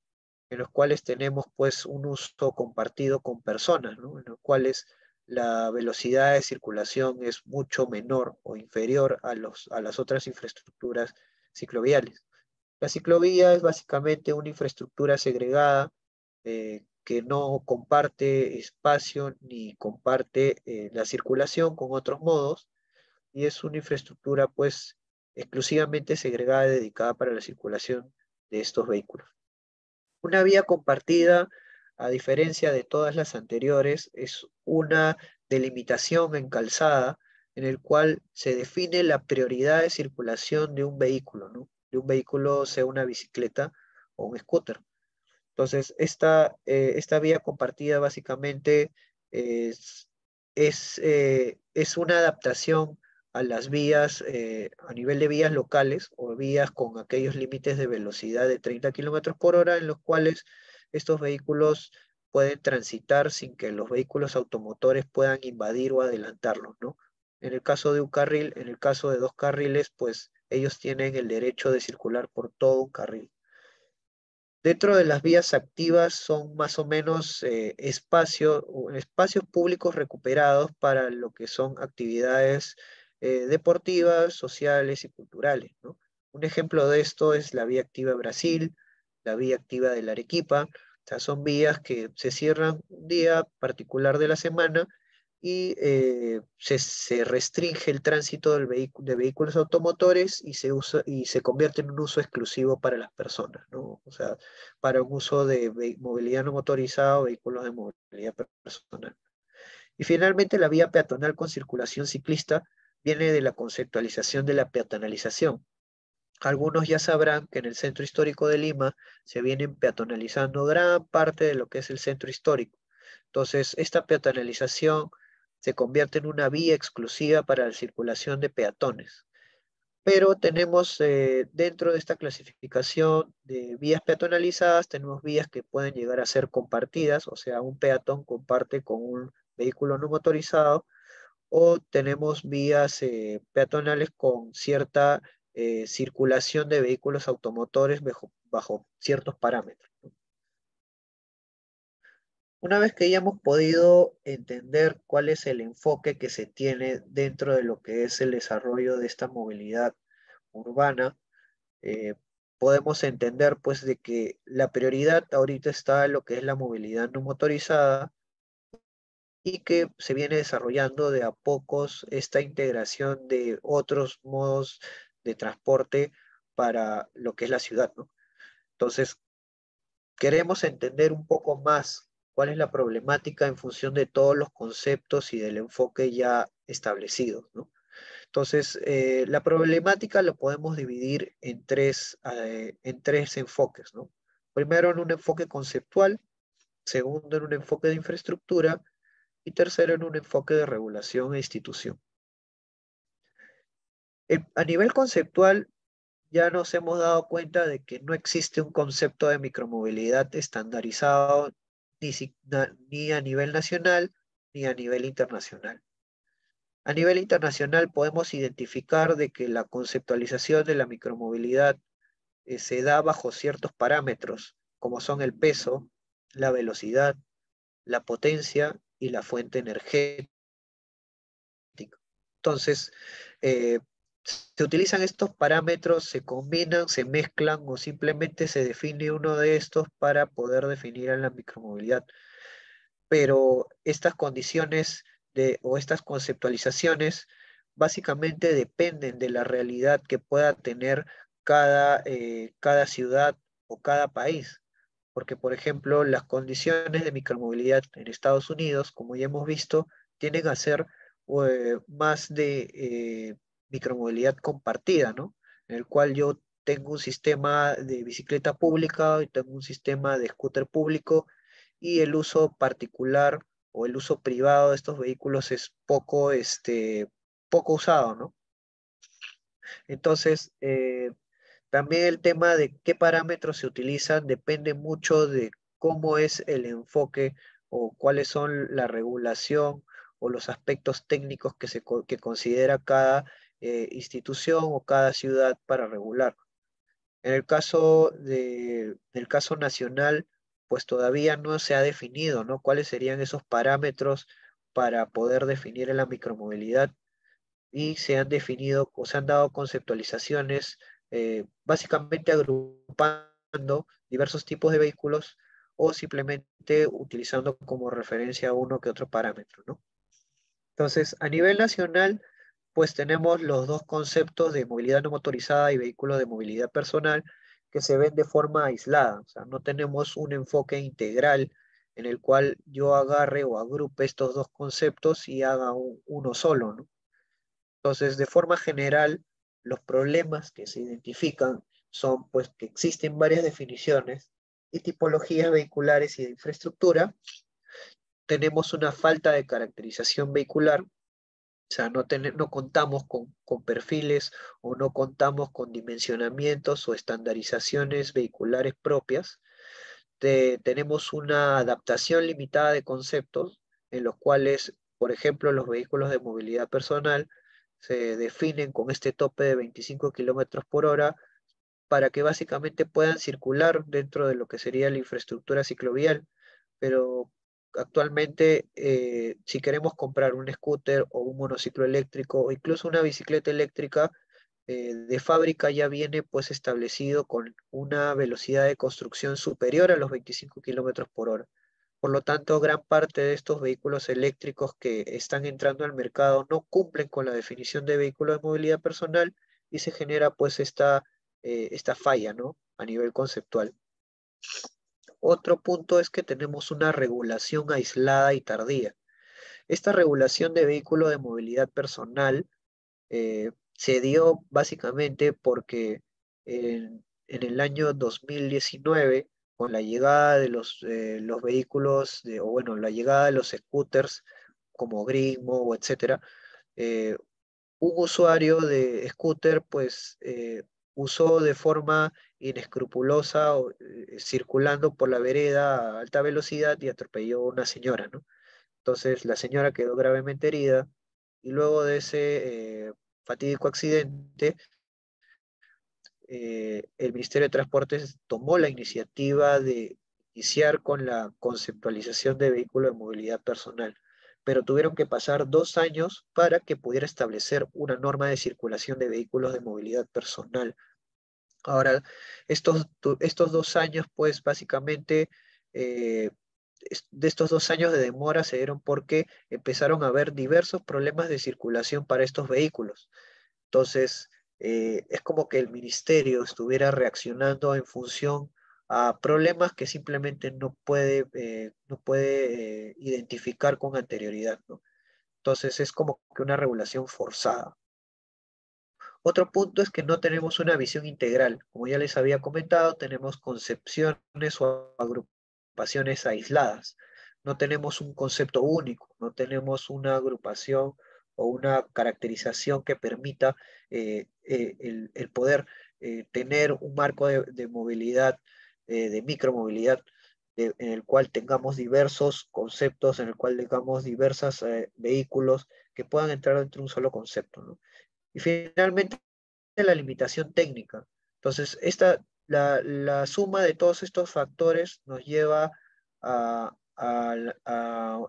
en los cuales tenemos pues un uso compartido con personas, ¿no?, en los cuales la velocidad de circulación es mucho menor o inferior a las otras infraestructuras cicloviales. La ciclovía es básicamente una infraestructura segregada que no comparte espacio ni comparte la circulación con otros modos, y es una infraestructura pues exclusivamente segregada y dedicada para la circulación de estos vehículos. Una vía compartida, a diferencia de todas las anteriores, es una delimitación en calzada en el cual se define la prioridad de circulación de un vehículo, ¿no? De un vehículo, sea una bicicleta o un scooter. Entonces, esta vía compartida básicamente es, es una adaptación a las vías, a nivel de vías locales o vías con aquellos límites de velocidad de 30 kilómetros por hora, en los cuales estos vehículos pueden transitar sin que los vehículos automotores puedan invadir o adelantarlos, ¿no? En el caso de un carril, en el caso de dos carriles, pues ellos tienen el derecho de circular por todo un carril. Dentro de las vías activas son más o menos espacios públicos recuperados para lo que son actividades deportivas, sociales y culturales, ¿no? Un ejemplo de esto es la vía activa Brasil, la vía activa de la Arequipa. O sea, son vías que se cierran un día particular de la semana y se restringe el tránsito de vehículos automotores y se convierte en un uso exclusivo para las personas, ¿no? O sea, para un uso de movilidad no motorizada o vehículos de movilidad personal. Y finalmente, la vía peatonal con circulación ciclista viene de la conceptualización de la peatonalización. Algunos ya sabrán que en el centro histórico de Lima se vienen peatonalizando gran parte de lo que es el centro histórico. Entonces, esta peatonalización se convierte en una vía exclusiva para la circulación de peatones. Pero tenemos dentro de esta clasificación de vías peatonalizadas, tenemos vías que pueden llegar a ser compartidas, o sea, un peatón comparte con un vehículo no motorizado, o tenemos vías peatonales con cierta circulación de vehículos automotores bajo ciertos parámetros. Una vez que ya hemos podido entender cuál es el enfoque que se tiene dentro de lo que es el desarrollo de esta movilidad urbana, eh, podemos entender pues de que la prioridad ahorita está en lo que es la movilidad no motorizada y que se viene desarrollando de a pocos esta integración de otros modos de transporte para lo que es la ciudad, ¿no? Entonces, queremos entender un poco más cuál es la problemática en función de todos los conceptos y del enfoque ya establecidos, ¿no? Entonces, la problemática lo podemos dividir en tres enfoques, ¿no? Primero, en un enfoque conceptual, segundo, en un enfoque de infraestructura y tercero, en un enfoque de regulación e institución. A nivel conceptual, ya nos hemos dado cuenta de que no existe un concepto de micromovilidad estandarizado ni a nivel nacional ni a nivel internacional. A nivel internacional podemos identificar de que la conceptualización de la micromovilidad se da bajo ciertos parámetros, como son el peso, la velocidad, la potencia y la fuente energética. Entonces, eh, se utilizan estos parámetros, se combinan, se mezclan o simplemente se define uno de estos para poder definir a la micromovilidad. Pero estas condiciones o estas conceptualizaciones básicamente dependen de la realidad que pueda tener cada ciudad o cada país. Porque, por ejemplo, las condiciones de micromovilidad en Estados Unidos, como ya hemos visto, tienden a ser más de micromovilidad compartida, ¿no? En el cual yo tengo un sistema de bicicleta pública y tengo un sistema de scooter público y el uso particular o el uso privado de estos vehículos es poco usado, ¿no? Entonces, también el tema de qué parámetros se utilizan depende mucho de cómo es el enfoque o cuáles son la regulación o los aspectos técnicos que considera cada institución o cada ciudad para regular. En el del caso nacional, pues todavía no se ha definido, ¿no? ¿Cuáles serían esos parámetros para poder definir la micromovilidad? Y se han definido o se han dado conceptualizaciones, básicamente agrupando diversos tipos de vehículos o simplemente utilizando como referencia uno que otro parámetro, ¿no? Entonces, a nivel nacional, pues tenemos los dos conceptos de movilidad no motorizada y vehículo de movilidad personal que se ven de forma aislada. O sea, no tenemos un enfoque integral en el cual yo agarre o agrupe estos dos conceptos y haga uno solo, ¿no? Entonces, de forma general, los problemas que se identifican son pues que existen varias definiciones y tipologías vehiculares y de infraestructura. Tenemos una falta de caracterización vehicular, o sea, no contamos con perfiles o no contamos con dimensionamientos o estandarizaciones vehiculares propias. Tenemos una adaptación limitada de conceptos en los cuales, por ejemplo, los vehículos de movilidad personal se definen con este tope de 25 kilómetros por hora para que básicamente puedan circular dentro de lo que sería la infraestructura ciclovial. Pero actualmente, si queremos comprar un scooter o un monociclo eléctrico o incluso una bicicleta eléctrica, de fábrica ya viene pues establecido con una velocidad de construcción superior a los 25 kilómetros por hora. Por lo tanto, gran parte de estos vehículos eléctricos que están entrando al mercado no cumplen con la definición de vehículo de movilidad personal y se genera pues esta falla, ¿no? A nivel conceptual. Otro punto es que tenemos una regulación aislada y tardía. Esta regulación de vehículo de movilidad personal se dio básicamente porque en el año 2019, con la llegada de los vehículos, o bueno, la llegada de los scooters como Greenmo o etcétera, eh, un usuario de scooter pues usó de forma inescrupulosa circulando por la vereda a alta velocidad y atropelló a una señora, ¿no? Entonces la señora quedó gravemente herida y luego de ese fatídico accidente, el Ministerio de Transportes tomó la iniciativa de iniciar con la conceptualización de vehículos de movilidad personal, pero tuvieron que pasar 2 años para que pudiera establecer una norma de circulación de vehículos de movilidad personal. Ahora, estos 2 años, pues básicamente, eh, de estos 2 años de demora se dieron porque empezaron a haber diversos problemas de circulación para estos vehículos. Entonces, es como que el ministerio estuviera reaccionando en función a problemas que simplemente no puede identificar con anterioridad, ¿no? Entonces, es como que una regulación forzada. Otro punto es que no tenemos una visión integral. Como ya les había comentado, tenemos concepciones o agrupaciones aisladas. No tenemos un concepto único, no tenemos una agrupación o una caracterización que permita el poder tener un marco de movilidad, de micromovilidad, en el cual tengamos diversos conceptos, en el cual tengamos diversos vehículos que puedan entrar dentro de un solo concepto, ¿no? Y finalmente, la limitación técnica. Entonces, la suma de todos estos factores nos lleva a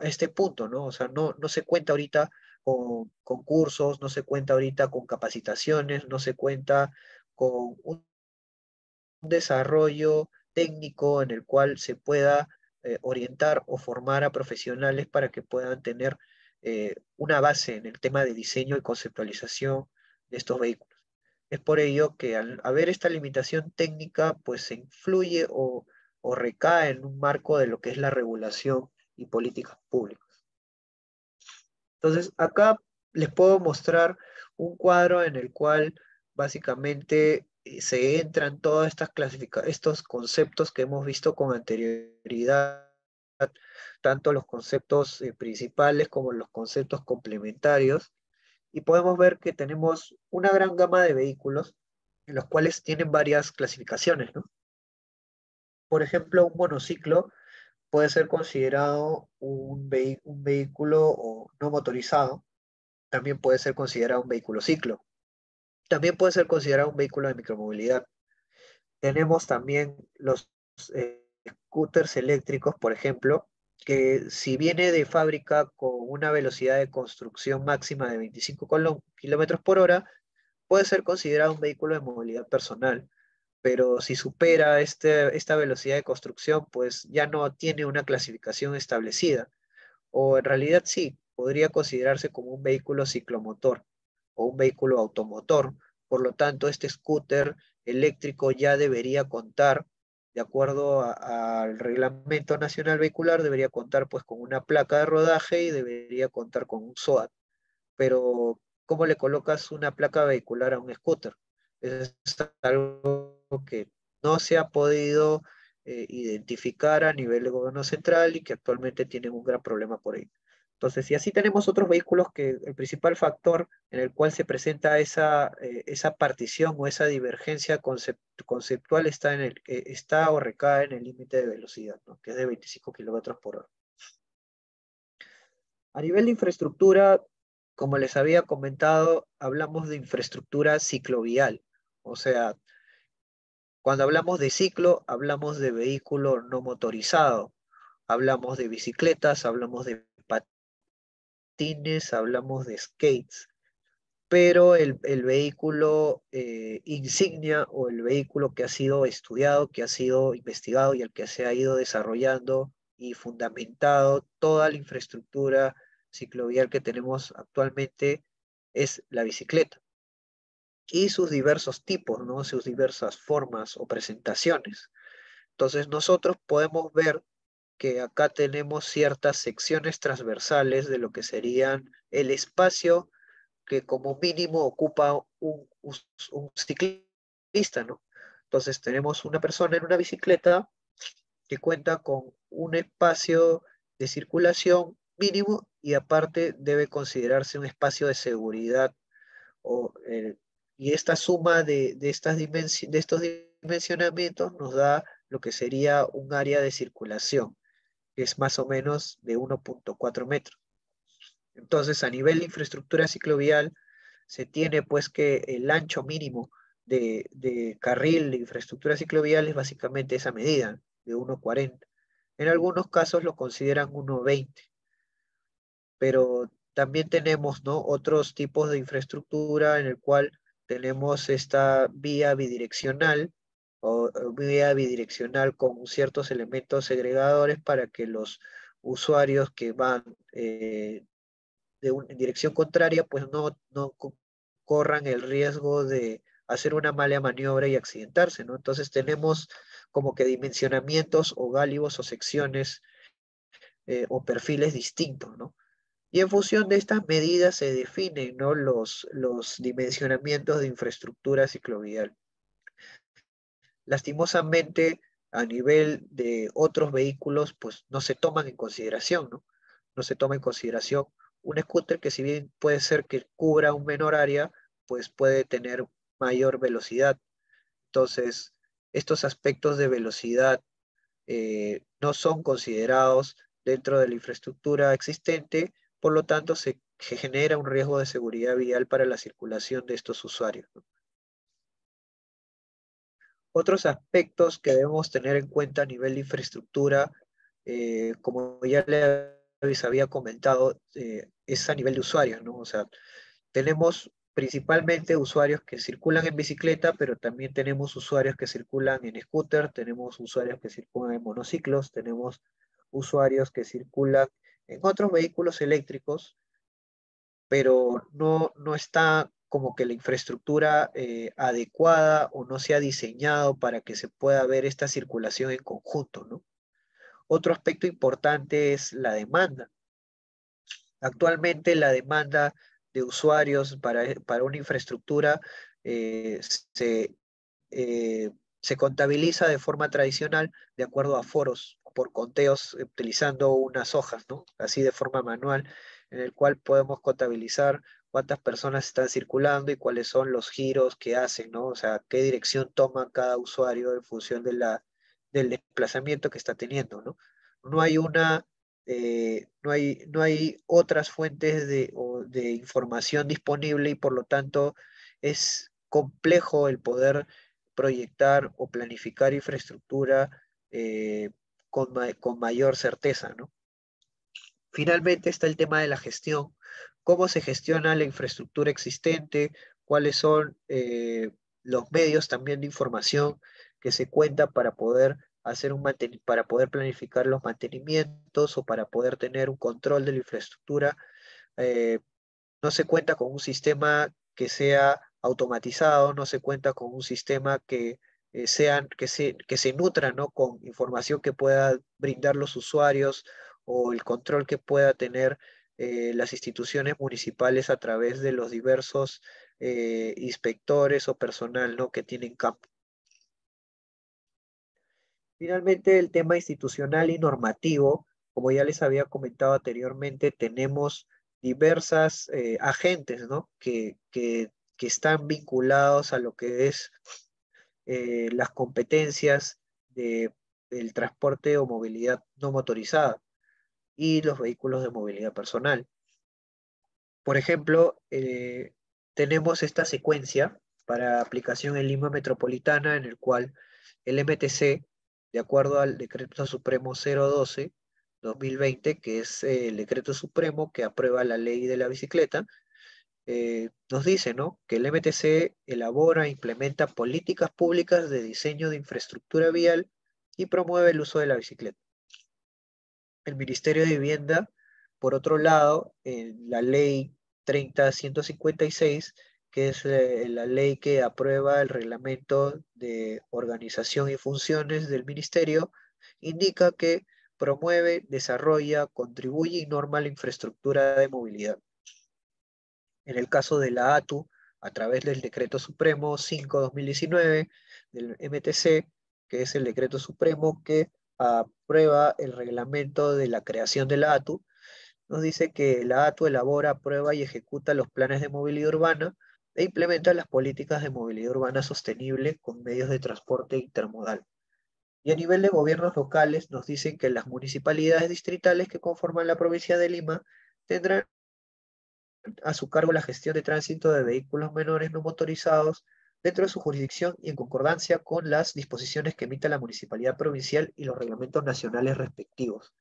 este punto, ¿no? O sea, no se cuenta ahorita con cursos, no se cuenta ahorita con capacitaciones, no se cuenta con un desarrollo técnico en el cual se pueda orientar o formar a profesionales para que puedan tener una base en el tema de diseño y conceptualización de estos vehículos. Es por ello que al haber esta limitación técnica, pues se influye o recae en un marco de lo que es la regulación y políticas públicas. Entonces, acá les puedo mostrar un cuadro en el cual básicamente se entran todas estos conceptos que hemos visto con anterioridad, tanto los conceptos principales como los conceptos complementarios, y podemos ver que tenemos una gran gama de vehículos en los cuales tienen varias clasificaciones, ¿no? Por ejemplo, un monociclo puede ser considerado un vehículo no motorizado, también puede ser considerado un vehículo ciclo, también puede ser considerado un vehículo de micromovilidad. Tenemos también los scooters eléctricos, por ejemplo, que si viene de fábrica con una velocidad de construcción máxima de 25 kilómetros por hora, puede ser considerado un vehículo de movilidad personal, pero si supera esta velocidad de construcción, pues ya no tiene una clasificación establecida, o en realidad sí, podría considerarse como un vehículo ciclomotor o un vehículo automotor. Por lo tanto, este scooter eléctrico ya debería contar, de acuerdo al Reglamento Nacional Vehicular, debería contar pues con una placa de rodaje y debería contar con un SOAT. Pero, ¿cómo le colocas una placa vehicular a un scooter? Es algo que no se ha podido identificar a nivel de gobierno central y que actualmente tienen un gran problema por ello. Entonces, si así tenemos otros vehículos que el principal factor en el cual se presenta esa partición o esa divergencia conceptual está o recae en el límite de velocidad, ¿no? Que es de 25 kilómetros por hora. A nivel de infraestructura, como les había comentado, hablamos de infraestructura ciclovial. O sea, cuando hablamos de ciclo, hablamos de vehículo no motorizado. Hablamos de bicicletas, hablamos de patines, hablamos de skates. Pero el vehículo insignia o el vehículo que ha sido estudiado, que ha sido investigado y el que se ha ido desarrollando y fundamentado toda la infraestructura ciclovial que tenemos actualmente es la bicicleta y sus diversos tipos, ¿no? Sus diversas formas o presentaciones. Entonces nosotros podemos ver que acá tenemos ciertas secciones transversales de lo que serían el espacio que como mínimo ocupa un ciclista, ¿no? Entonces tenemos una persona en una bicicleta que cuenta con un espacio de circulación mínimo y aparte debe considerarse un espacio de seguridad o, y esta suma de estos dimensionamientos nos da lo que sería un área de circulación, que es más o menos de 1,4 metros. Entonces, a nivel de infraestructura ciclovial, se tiene pues que el ancho mínimo de carril de infraestructura ciclovial es básicamente esa medida, de 1,40. En algunos casos lo consideran 1,20, pero también tenemos, ¿no?, otros tipos de infraestructura en el cual tenemos esta vía bidireccional o vía bidireccional con ciertos elementos segregadores para que los usuarios que van en dirección contraria, pues no corran el riesgo de hacer una mala maniobra y accidentarse, ¿no? Entonces tenemos como que dimensionamientos o gálibos o secciones o perfiles distintos, ¿no? Y en función de estas medidas se definen, ¿no?, los dimensionamientos de infraestructura ciclovial. Lastimosamente, a nivel de otros vehículos, pues no se toman en consideración, ¿no? No se toma en consideración un scooter que si bien puede ser que cubra un menor área, pues puede tener mayor velocidad. Entonces, estos aspectos de velocidad no son considerados dentro de la infraestructura existente, por lo tanto se genera un riesgo de seguridad vial para la circulación de estos usuarios, ¿no? Otros aspectos que debemos tener en cuenta a nivel de infraestructura, como ya les había comentado, es a nivel de usuarios, ¿no? O sea, tenemos principalmente usuarios que circulan en bicicleta, pero también tenemos usuarios que circulan en scooter, tenemos usuarios que circulan en monociclos, tenemos usuarios que circulan en otros vehículos eléctricos, pero no está como que la infraestructura adecuada o no se ha diseñado para que se pueda ver esta circulación en conjunto, ¿no? Otro aspecto importante es la demanda. Actualmente la demanda de usuarios para una infraestructura eh, se, se contabiliza de forma tradicional de acuerdo a foros, por conteos, utilizando unas hojas, ¿no? Así de forma manual, en el cual podemos contabilizar cuántas personas están circulando y cuáles son los giros que hacen, ¿no? O sea, qué dirección toma cada usuario en función del desplazamiento que está teniendo, ¿no? No hay no hay otras fuentes de información disponible y por lo tanto es complejo el poder proyectar o planificar infraestructura con mayor certeza, ¿no? Finalmente está el tema de la gestión. ¿Cómo se gestiona la infraestructura existente? ¿Cuáles son los medios también de información que se cuenta para poder para poder planificar los mantenimientos o para poder tener un control de la infraestructura? Eh, no se cuenta con un sistema que sea automatizado, no se cuenta con un sistema que se nutra, ¿no?, con información que pueda brindar los usuarios o el control que pueda tener las instituciones municipales a través de los diversos inspectores o personal, ¿no?, que tienen campo. Finalmente, el tema institucional y normativo, como ya les había comentado anteriormente, tenemos diversas agentes, ¿no?, que están vinculados a lo que es las competencias del transporte o movilidad no motorizada y los vehículos de movilidad personal. Por ejemplo, tenemos esta secuencia para aplicación en Lima Metropolitana, en el cual el MTC, de acuerdo al Decreto Supremo 012/2020, que es el decreto supremo que aprueba la ley de la bicicleta, nos dice, ¿no?, que el MTC elabora e implementa políticas públicas de diseño de infraestructura vial y promueve el uso de la bicicleta. El Ministerio de Vivienda, por otro lado, en la ley 30.156, que es la ley que aprueba el reglamento de organización y funciones del ministerio, indica que promueve, desarrolla, contribuye y norma la infraestructura de movilidad. En el caso de la ATU, a través del Decreto Supremo 5/2019 del MTC, que es el decreto supremo que aprueba el reglamento de la creación de la ATU, nos dice que la ATU elabora, aprueba y ejecuta los planes de movilidad urbana e implementa las políticas de movilidad urbana sostenible con medios de transporte intermodal. Y a nivel de gobiernos locales nos dicen que las municipalidades distritales que conforman la provincia de Lima tendrán a su cargo la gestión de tránsito de vehículos menores no motorizados dentro de su jurisdicción y en concordancia con las disposiciones que emita la municipalidad provincial y los reglamentos nacionales respectivos.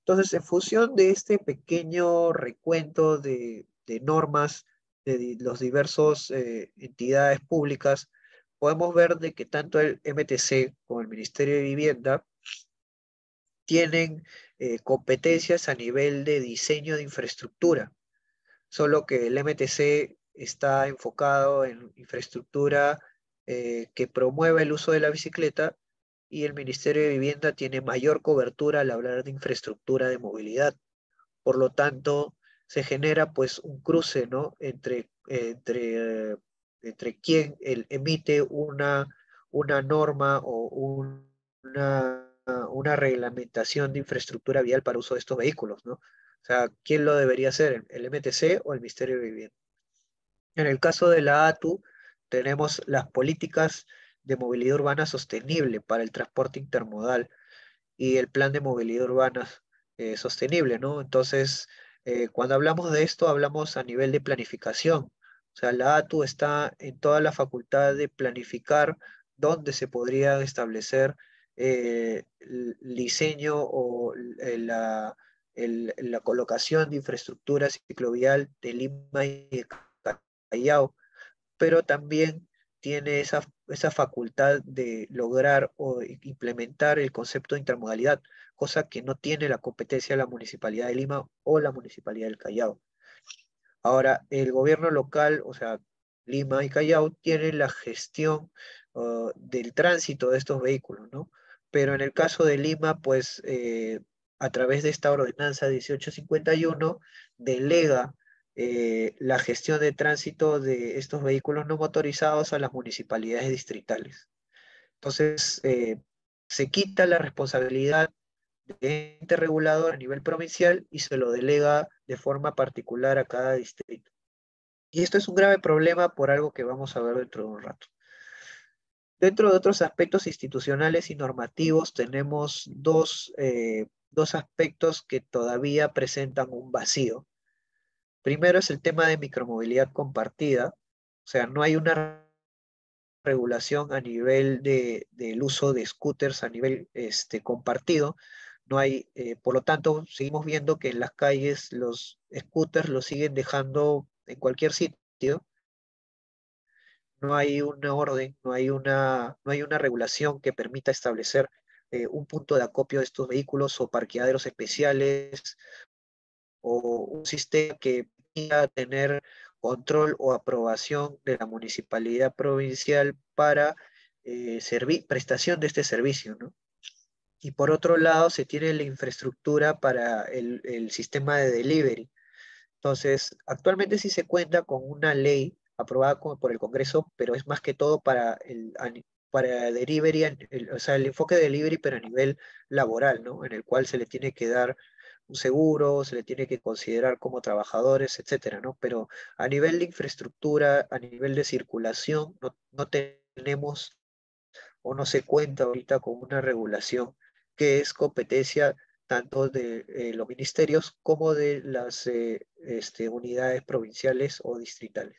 Entonces, en función de este pequeño recuento de normas de los diversos entidades públicas, podemos ver de que tanto el MTC como el Ministerio de Vivienda tienen competencias a nivel de diseño de infraestructura, solo que el MTC está enfocado en infraestructura que promueve el uso de la bicicleta y el Ministerio de Vivienda tiene mayor cobertura al hablar de infraestructura de movilidad. Por lo tanto, se genera pues un cruce, ¿no?, entre quien emite una norma o una reglamentación de infraestructura vial para uso de estos vehículos, ¿no? O sea, ¿quién lo debería hacer? ¿El MTC o el Ministerio de Vivienda? En el caso de la ATU, tenemos las políticas de movilidad urbana sostenible para el transporte intermodal y el plan de movilidad urbana sostenible, ¿no? Entonces, cuando hablamos de esto, hablamos a nivel de planificación. O sea, la ATU está en toda la facultad de planificar dónde se podría establecer el diseño o la colocación de infraestructura ciclovial de Lima y de Callao, pero también tiene esa facultad de lograr o implementar el concepto de intermodalidad, cosa que no tiene la competencia de la Municipalidad de Lima o la Municipalidad del Callao. Ahora, el gobierno local, o sea, Lima y Callao, tienen la gestión del tránsito de estos vehículos, ¿no? Pero en el caso de Lima, pues a través de esta ordenanza 1851, delega la gestión de tránsito de estos vehículos no motorizados a las municipalidades distritales. Entonces, se quita la responsabilidad del ente regulador a nivel provincial y se lo delega de forma particular a cada distrito. Y esto es un grave problema por algo que vamos a ver dentro de un rato. Dentro de otros aspectos institucionales y normativos tenemos dos aspectos que todavía presentan un vacío. Primero es el tema de micromovilidad compartida, o sea, no hay una regulación a nivel del uso de scooters a nivel compartido. No hay, por lo tanto, seguimos viendo que en las calles los scooters los siguen dejando en cualquier sitio. No hay una orden, no hay una regulación que permita establecer un punto de acopio de estos vehículos o parqueaderos especiales o un sistema que pueda tener control o aprobación de la municipalidad provincial para prestación de este servicio, ¿no? Y por otro lado, se tiene la infraestructura para el sistema de delivery. Entonces, actualmente sí se cuenta con una ley aprobada por el Congreso, pero es más que todo para delivery, o sea, el enfoque de delivery, pero a nivel laboral, ¿no? En el cual se le tiene que dar un seguro, se le tiene que considerar como trabajadores, etcétera, ¿no? Pero a nivel de infraestructura, a nivel de circulación, no tenemos o no se cuenta ahorita con una regulación que es competencia tanto de los ministerios como de las unidades provinciales o distritales.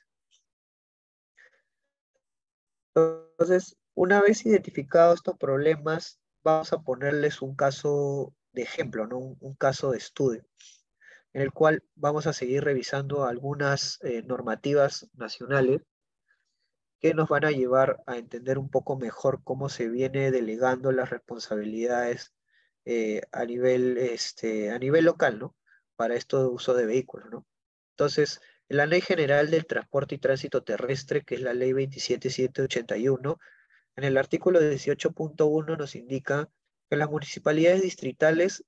Entonces, una vez identificados estos problemas, vamos a ponerles un caso de ejemplo, ¿no? Un caso de estudio, en el cual vamos a seguir revisando algunas normativas nacionales que nos van a llevar a entender un poco mejor cómo se viene delegando las responsabilidades a nivel local, ¿no? Para esto de uso de vehículos, ¿no? Entonces, la Ley General del Transporte y Tránsito Terrestre, que es la Ley 27781, en el artículo 18.1 nos indica que las municipalidades distritales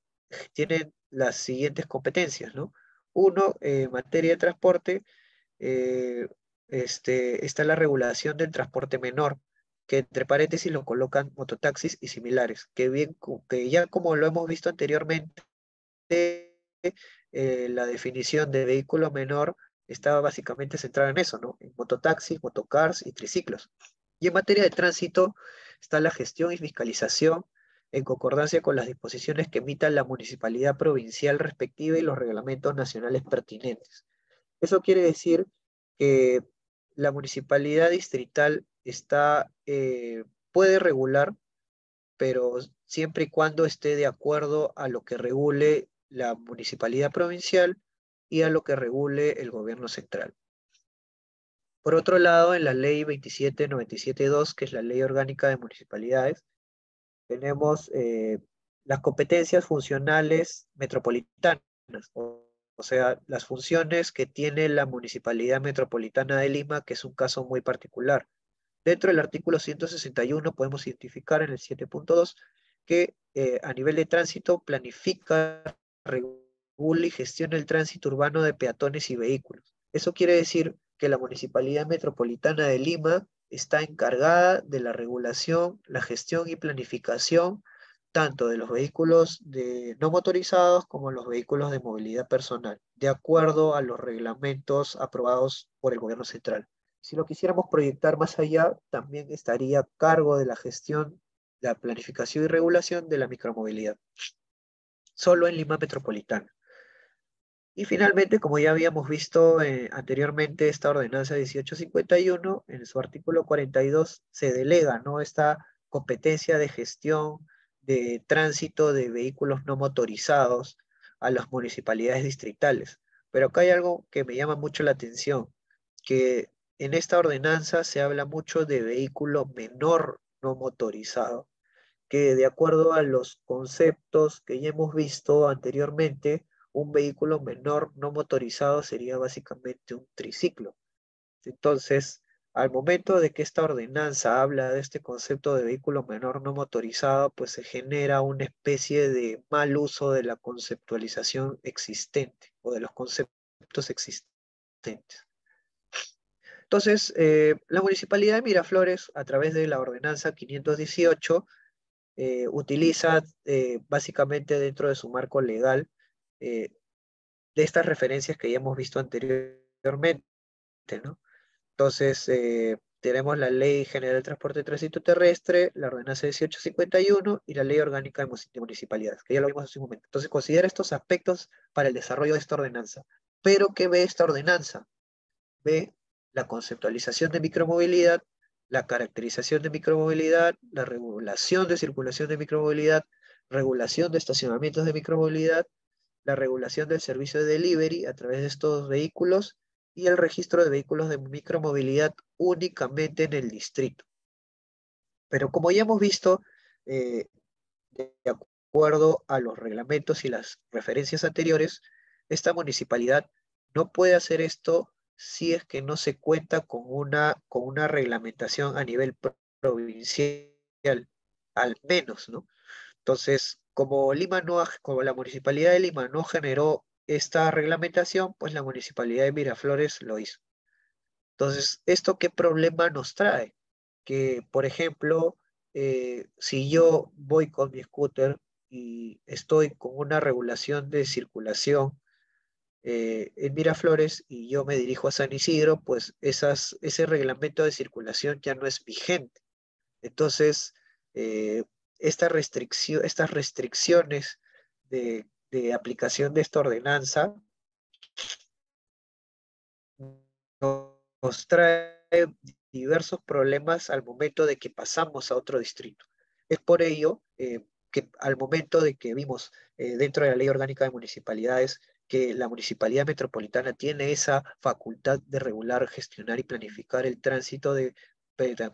tienen las siguientes competencias, ¿no? Uno, en materia de transporte, eh, está la regulación del transporte menor, que entre paréntesis lo colocan mototaxis y similares, que ya como lo hemos visto anteriormente, la definición de vehículo menor estaba básicamente centrada en eso, ¿no? En mototaxis, motocars y triciclos. Y en materia de tránsito está la gestión y fiscalización en concordancia con las disposiciones que emita la municipalidad provincial respectiva y los reglamentos nacionales pertinentes. Eso quiere decir que la municipalidad distrital puede regular, pero siempre y cuando esté de acuerdo a lo que regule la municipalidad provincial y a lo que regule el gobierno central. Por otro lado, en la ley 27972, que es la ley orgánica de municipalidades, tenemos las competencias funcionales metropolitanas, o sea, las funciones que tiene la Municipalidad Metropolitana de Lima, que es un caso muy particular. Dentro del artículo 161 podemos identificar en el 7.2 que a nivel de tránsito planifica, regula y gestiona el tránsito urbano de peatones y vehículos. Eso quiere decir que la Municipalidad Metropolitana de Lima está encargada de la regulación, la gestión y planificación tanto de los vehículos no motorizados como los vehículos de movilidad personal, de acuerdo a los reglamentos aprobados por el gobierno central. Si lo quisiéramos proyectar más allá, también estaría a cargo de la gestión, la planificación y regulación de la micromovilidad, solo en Lima Metropolitana. Y finalmente, como ya habíamos visto anteriormente, esta ordenanza 1851, en su artículo 42, se delega, ¿no?, esta competencia de gestión de tránsito de vehículos no motorizados a las municipalidades distritales. Pero acá hay algo que me llama mucho la atención, que en esta ordenanza se habla mucho de vehículo menor no motorizado, que de acuerdo a los conceptos que ya hemos visto anteriormente, un vehículo menor no motorizado sería básicamente un triciclo. Entonces, al momento de que esta ordenanza habla de este concepto de vehículo menor no motorizado, pues se genera una especie de mal uso de la conceptualización existente o de los conceptos existentes. Entonces, la Municipalidad de Miraflores, a través de la ordenanza 518, utiliza básicamente dentro de su marco legal eh, de estas referencias que ya hemos visto anteriormente, ¿no? Entonces, tenemos la Ley General de Transporte de Tránsito Terrestre, la Ordenanza 1851 y la Ley Orgánica de Municipalidades, que ya lo vimos hace un momento. Entonces, considera estos aspectos para el desarrollo de esta ordenanza. Pero, ¿qué ve esta ordenanza? Ve la conceptualización de micromovilidad, la caracterización de micromovilidad, la regulación de circulación de micromovilidad, regulación de estacionamientos de micromovilidad, la regulación del servicio de delivery a través de estos vehículos y el registro de vehículos de micromovilidad únicamente en el distrito. Pero como ya hemos visto, de acuerdo a los reglamentos y las referencias anteriores, esta municipalidad no puede hacer esto si es que no se cuenta con una reglamentación a nivel provincial, al menos, ¿no? Entonces, como la Municipalidad de Lima no generó esta reglamentación, pues la Municipalidad de Miraflores lo hizo. Entonces, ¿esto qué problema nos trae? Que, por ejemplo, si yo voy con mi scooter y estoy con una regulación de circulación en Miraflores y yo me dirijo a San Isidro, pues ese reglamento de circulación ya no es vigente. Entonces, estas restricciones de aplicación de esta ordenanza nos trae diversos problemas al momento de que pasamos a otro distrito. Es por ello que al momento de que vimos dentro de la Ley Orgánica de Municipalidades que la Municipalidad Metropolitana tiene esa facultad de regular, gestionar y planificar el tránsito de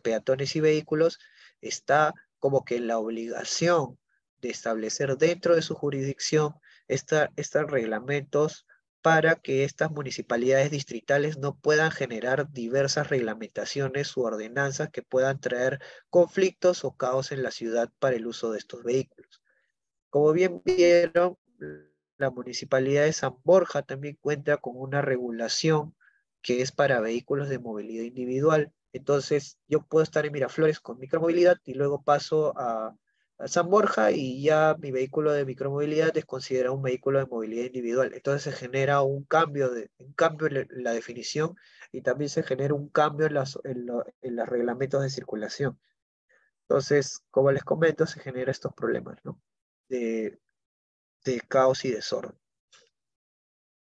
peatones y vehículos, está como que la obligación de establecer dentro de su jurisdicción estos reglamentos para que estas municipalidades distritales no puedan generar diversas reglamentaciones u ordenanzas que puedan traer conflictos o caos en la ciudad para el uso de estos vehículos. Como bien vieron, la municipalidad de San Borja también cuenta con una regulación que es para vehículos de movilidad individual. Entonces, yo puedo estar en Miraflores con micromovilidad y luego paso a San Borja y ya mi vehículo de micromovilidad es considerado un vehículo de movilidad individual. Entonces se genera un cambio en la definición y también se genera un cambio en los reglamentos de circulación. Entonces, como les comento, se generan estos problemas, ¿no? De, de caos y desorden.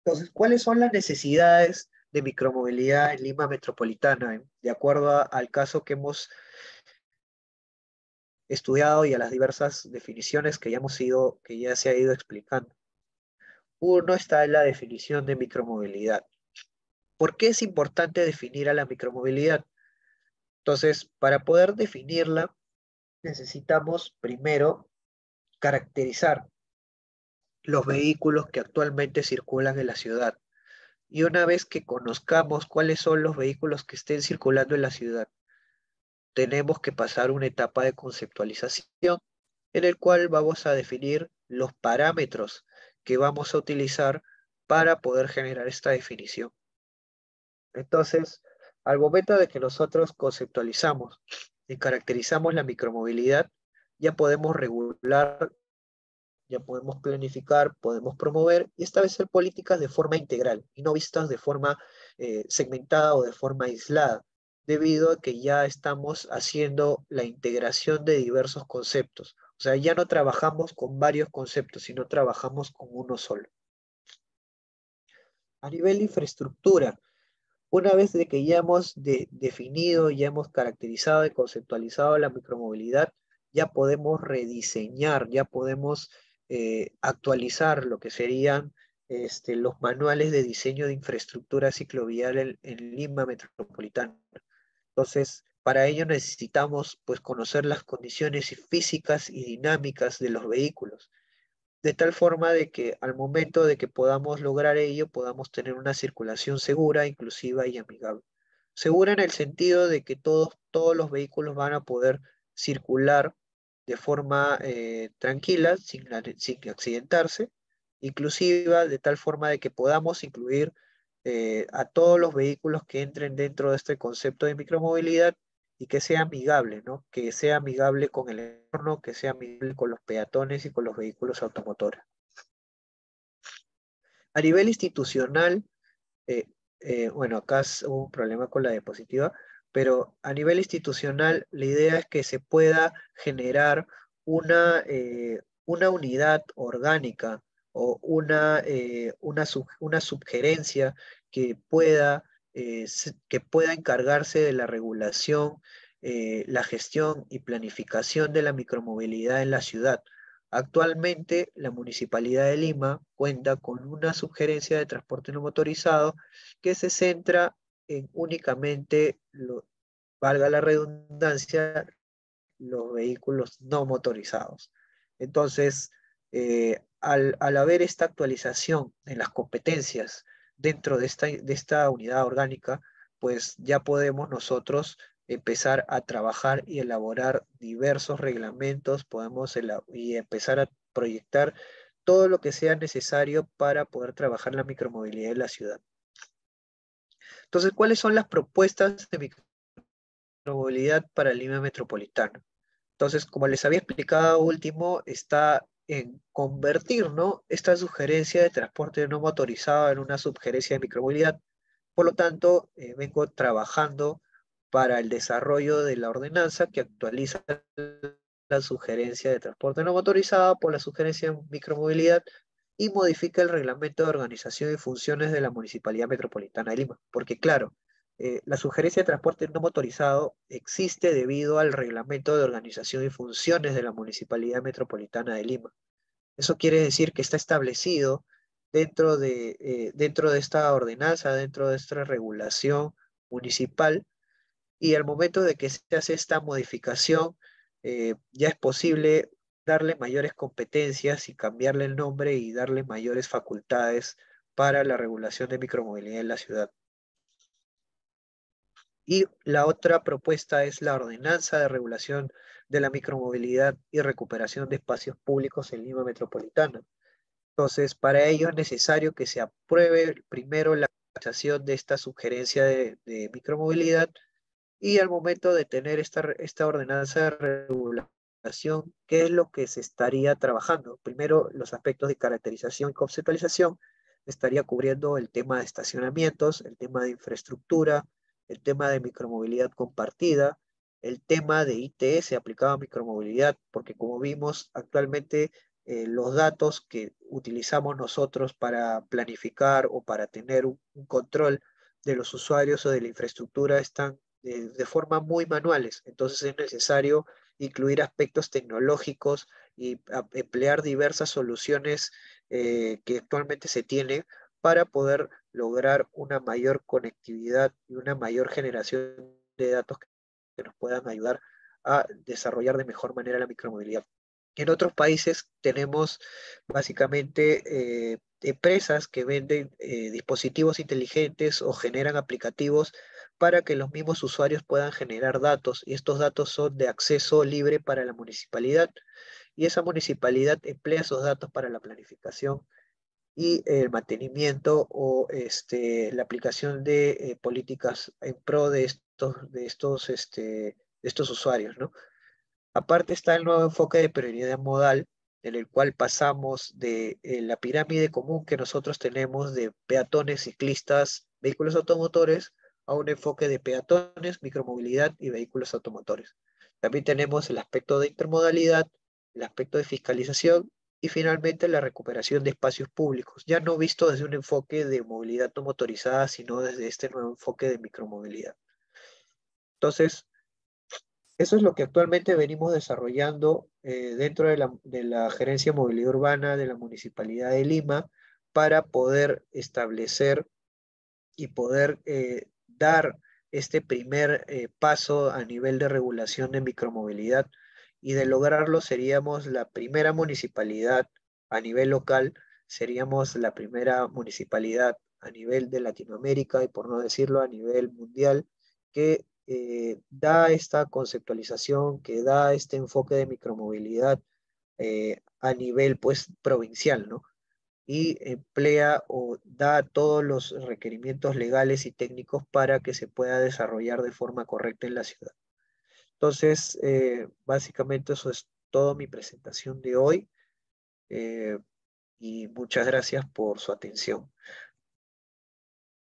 Entonces, ¿cuáles son las necesidades de micromovilidad en Lima Metropolitana? De acuerdo al caso que hemos estudiado y a las diversas definiciones que ya se ha ido explicando. Uno está en la definición de micromovilidad. ¿Por qué es importante definir a la micromovilidad? Entonces, para poder definirla, necesitamos primero caracterizar los vehículos que actualmente circulan en la ciudad. Y una vez que conozcamos cuáles son los vehículos que estén circulando en la ciudad, tenemos que pasar una etapa de conceptualización en el cual vamos a definir los parámetros que vamos a utilizar para poder generar esta definición. Entonces, al momento de que nosotros conceptualizamos y caracterizamos la micromovilidad, ya podemos regular, ya podemos planificar, podemos promover y establecer políticas de forma integral y no vistas de forma segmentada o de forma aislada, debido a que ya estamos haciendo la integración de diversos conceptos. O sea, ya no trabajamos con varios conceptos, sino trabajamos con uno solo. A nivel de infraestructura, una vez de que ya hemos definido, ya hemos caracterizado y conceptualizado la micromovilidad, ya podemos rediseñar, ya podemos actualizar lo que serían los manuales de diseño de infraestructura ciclovial en Lima Metropolitana. Entonces, para ello necesitamos pues, conocer las condiciones físicas y dinámicas de los vehículos de tal forma de que al momento de que podamos lograr ello, podamos tener una circulación segura, inclusiva y amigable. Segura en el sentido de que todos los vehículos van a poder circular de forma tranquila, sin accidentarse, inclusiva de tal forma de que podamos incluir a todos los vehículos que entren dentro de este concepto de micromovilidad y que sea amigable, ¿no? Que sea amigable con el entorno, que sea amigable con los peatones y con los vehículos automotores. A nivel institucional, eh, bueno, acá hubo un problema con la diapositiva, pero a nivel institucional la idea es que se pueda generar una unidad orgánica o una sugerencia que pueda encargarse de la regulación, la gestión y planificación de la micromovilidad en la ciudad. Actualmente, la Municipalidad de Lima cuenta con una sugerencia de transporte no motorizado que se centra en únicamente, valga la redundancia, los vehículos no motorizados. Entonces, al haber esta actualización en las competencias dentro de esta unidad orgánica, pues ya podemos nosotros empezar a trabajar y elaborar diversos reglamentos, y empezar a proyectar todo lo que sea necesario para poder trabajar la micromovilidad en la ciudad. Entonces, ¿cuáles son las propuestas de micromovilidad para Lima Metropolitana? Entonces, como les había explicado último, está en convertir, ¿no?, esta sugerencia de transporte no motorizado en una sugerencia de micromovilidad. Por lo tanto, vengo trabajando para el desarrollo de la ordenanza que actualiza la sugerencia de transporte no motorizado por la sugerencia de micromovilidad y modifica el reglamento de organización y funciones de la Municipalidad Metropolitana de Lima. Porque claro, la sugerencia de transporte no motorizado existe debido al reglamento de organización y funciones de la Municipalidad Metropolitana de Lima. Eso quiere decir que está establecido dentro de esta ordenanza, dentro de esta regulación municipal, y al momento de que se hace esta modificación, ya es posible darle mayores competencias y cambiarle el nombre y darle mayores facultades para la regulación de micromovilidad en la ciudad. Y la otra propuesta es la ordenanza de regulación de la micromovilidad y recuperación de espacios públicos en Lima Metropolitana. Entonces, para ello es necesario que se apruebe primero la realización de esta sugerencia de micromovilidad, y al momento de tener esta ordenanza de regulación, ¿qué es lo que se estaría trabajando? Primero, los aspectos de caracterización y conceptualización. Estaría cubriendo el tema de estacionamientos, el tema de infraestructura, el tema de micromovilidad compartida, el tema de ITS aplicado a micromovilidad, porque como vimos actualmente, los datos que utilizamos nosotros para planificar o para tener un control de los usuarios o de la infraestructura están de forma muy manuales. Entonces es necesario incluir aspectos tecnológicos y emplear diversas soluciones que actualmente se tienen para poder lograr una mayor conectividad y una mayor generación de datos que nos puedan ayudar a desarrollar de mejor manera la micromovilidad. En otros países tenemos básicamente empresas que venden dispositivos inteligentes o generan aplicativos para que los mismos usuarios puedan generar datos, y estos datos son de acceso libre para la municipalidad, y esa municipalidad emplea esos datos para la planificación y el mantenimiento o la aplicación de políticas en pro de estos usuarios, ¿no? Aparte está el nuevo enfoque de prioridad modal, en el cual pasamos de la pirámide común que nosotros tenemos de peatones, ciclistas, vehículos automotores, a un enfoque de peatones, micromovilidad y vehículos automotores. También tenemos el aspecto de intermodalidad, el aspecto de fiscalización y finalmente la recuperación de espacios públicos, ya no visto desde un enfoque de movilidad no motorizada, sino desde este nuevo enfoque de micromovilidad. Entonces, eso es lo que actualmente venimos desarrollando dentro de la Gerencia de Movilidad Urbana de la Municipalidad de Lima, para poder establecer y poder dar este primer paso a nivel de regulación de micromovilidad, y de lograrlo seríamos la primera municipalidad a nivel local, seríamos la primera municipalidad a nivel de Latinoamérica y por no decirlo a nivel mundial, que da esta conceptualización, que da este enfoque de micromovilidad a nivel pues provincial, ¿no? Y emplea o da todos los requerimientos legales y técnicos para que se pueda desarrollar de forma correcta en la ciudad. Entonces, básicamente eso es toda mi presentación de hoy, eh, y muchas gracias por su atención.